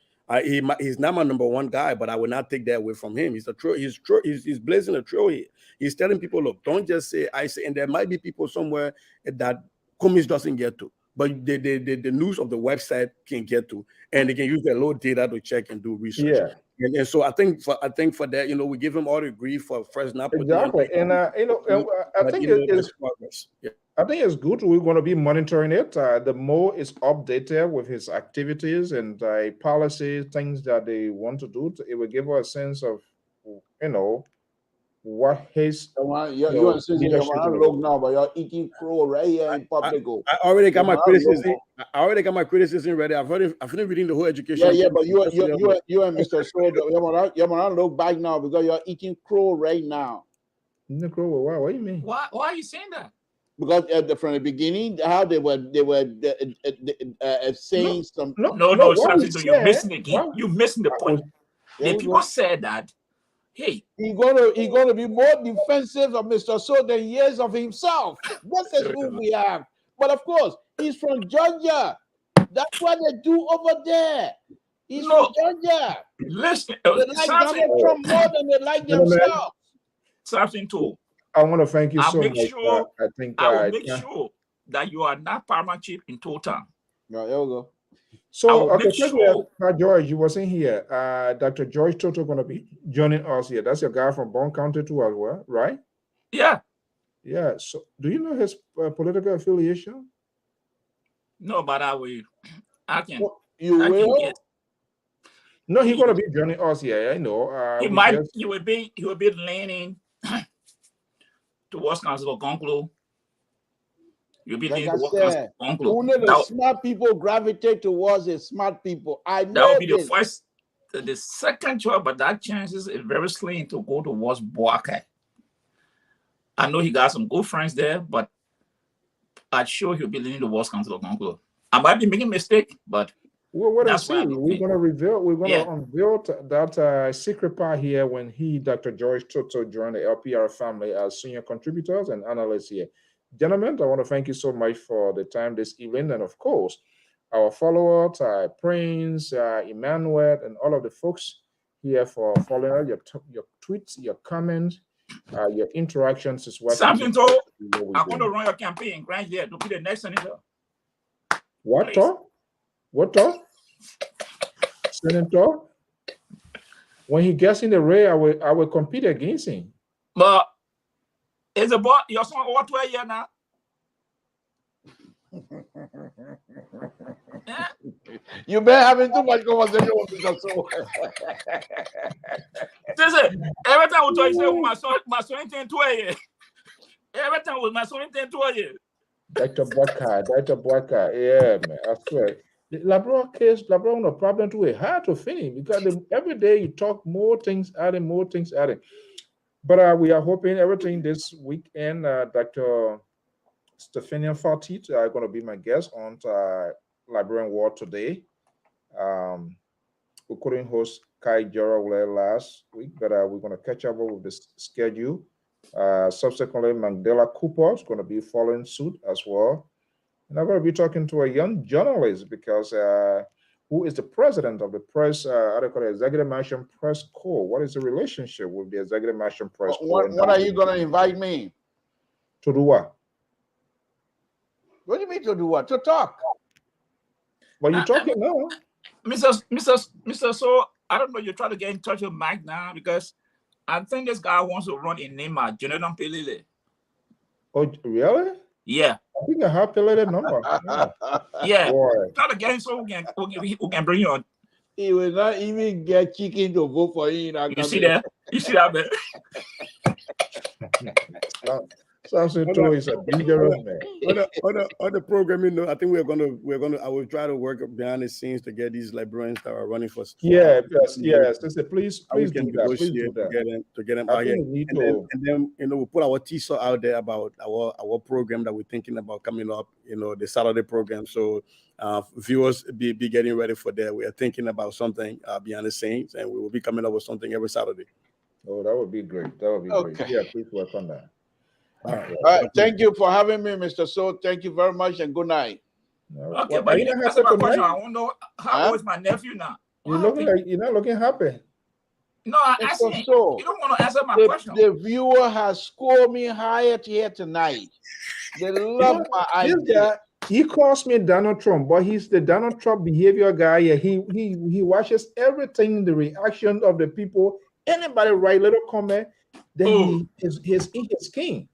He's not my number one guy, but I will not take that away from him. He's blazing a trail here. He's telling people, look, don't just say I say, and there might be people somewhere that Cummings doesn't get to, but the news of the website can get to, and they can use their low data to check and do research. Yeah. And so I think for that, we give him all the grief for first not putting exactly. And I think progress. Yeah. I think it's good. We're going to be monitoring it. The more it's updated with his activities and policies, things that they want to do, it will give us a sense of, what his. You are saying look now, but you're eating crow right here in public. I already got my criticism. Ready. I've been reading the whole education. Yeah, but you and Mr. Soda, you look back now because you're eating crow right now. Crow? What do you mean? Why are you saying that? Because from the beginning, how they were saying something. No, you're missing again. You're missing the point. The people said that, hey, he's gonna be more defensive of Mr. So than years of himself. This is who we have. But of course, he's from Georgia. That's what they do over there. He's from Georgia. Listen, they like Donald Trump more than they like themselves. Something too. I want to thank you so much. Sure, I will make sure that you are not paramount chief in total. No, there we go. So, okay, George, you were saying here, Dr. George Toto going to be joining us here. That's your guy from Bond County too as well, right? Yeah. Yeah. So, do you know his political affiliation? No, but I will. I can. Well, you will? No, he's going to be joining us here. I know. He will be leaning towards Councilor Conclo. You'll be leaning towards Councilor Conclo. Only the smart people gravitate towards the smart people. I know that will be the first, the second choice, but that chances is very slim to go towards Boakai. I know he got some good friends there, but I'm sure he'll be leaning towards Councilor Conclo. I might be making a mistake, but we're going to unveil that secret part here when Dr. George Toto, joined the LPR family as senior contributors and analysts here. Gentlemen, I want to thank you so much for the time this evening. And of course, our followers, Prince, Emmanuel, and all of the folks here for following your tweets, your comments, your interactions as well. Something told, I'm going to run your campaign right here to be the next senator. What talk? What talk? Senator? When he gets in the race, I will compete against him. But it's about your son over 12 years now. Yeah. You've been having too much conversation with Mr. So. Every time we talk, you say, my son 10, 12 years. Every time with my son 10, 12 years. Dr. Boakai, yeah, man, I swear. The Labrador case, no problem too. It's hard to finish because every day you talk more things adding. But we are hoping everything this weekend. Dr. Stephania Fatit are going to be my guest on Liberian War Today. We couldn't host Kai Jora last week, but we're going to catch up with the schedule. Subsequently, Mandela Cooper is going to be following suit as well. And I'm going to be talking to a young journalist because who is the president of the press, Executive Mansion Press Corps. What is the relationship with the Executive Mansion Press Corps? What are you going to invite me? To do what? What do you mean to do what? To talk. Well, you're talking now. Mr. So, I don't know, you're trying to get in touch with Mike now because I think this guy wants to run in Nema, Jonathan Pelele. Oh, really? Yeah. I think I have Pelele number. Yeah. Try to get him so we can bring you on. He will not even get chicken to vote for you. You see that? You see that, man? Something too is a dangerous man. On the program, I think we're gonna. I will try to work behind the scenes to get these librarians that are running for. Yes. They say, please do that. To get them out here. And then we'll put our teaser out there about our program that we're thinking about coming up. The Saturday program. So viewers be getting ready for that. We are thinking about something behind the scenes, and we will be coming up with something every Saturday. Oh, that would be great. Great. Yeah, please work on that. All right. Thank you for having me, Mr. So. Thank you very much and good night. Okay, but you didn't answer my question. I want to know how old is my nephew now? You're looking like you're not looking happy. No, I asked him. So, You don't want to answer my question. The viewer has scored me higher here tonight. They love my This idea. guy, he calls me Donald Trump, but he's the Donald Trump behavior guy. Yeah, he watches everything, the reaction of the people. Anybody write little comment, then he's in his skin.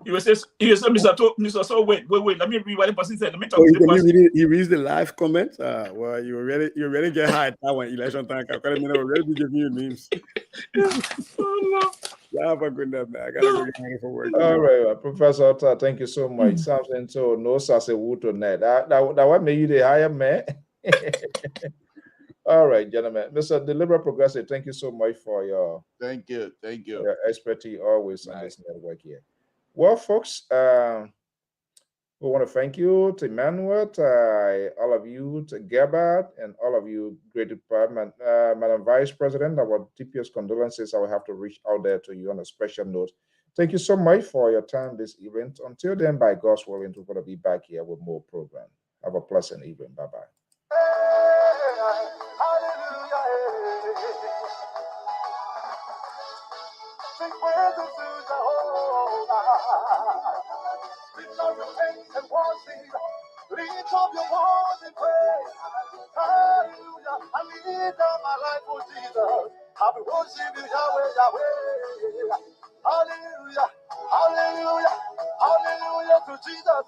You say, Mr. So wait. Let me read what the person said. Let me talk to the person. He reads the live comments. Well, you already get high at that one election time. I already be giving you names. Oh, Yeah, have a good night, man. I gotta go get ready for work. All right, Professor Otta, thank you so much. Something so no sase wuto net. That what made you the higher man. All right, gentlemen. Mr. Deliberate Progressive, thank you so much for your your expertise always on this network here. Well, folks, we want to thank you to Emmanuel, to all of you, to Gebert, and all of you, great department, Madam Vice President. Our deepest condolences. I will have to reach out there to you on a special note. Thank you so much for your time this evening. Until then, by God's will, we're going to be back here with more program. Have a pleasant evening. Bye-bye. Lift up your voice and pray. Hallelujah. I lift up my life for Jesus. I will worship you, Yahweh, Yahweh. Hallelujah. Hallelujah. Hallelujah to Jesus.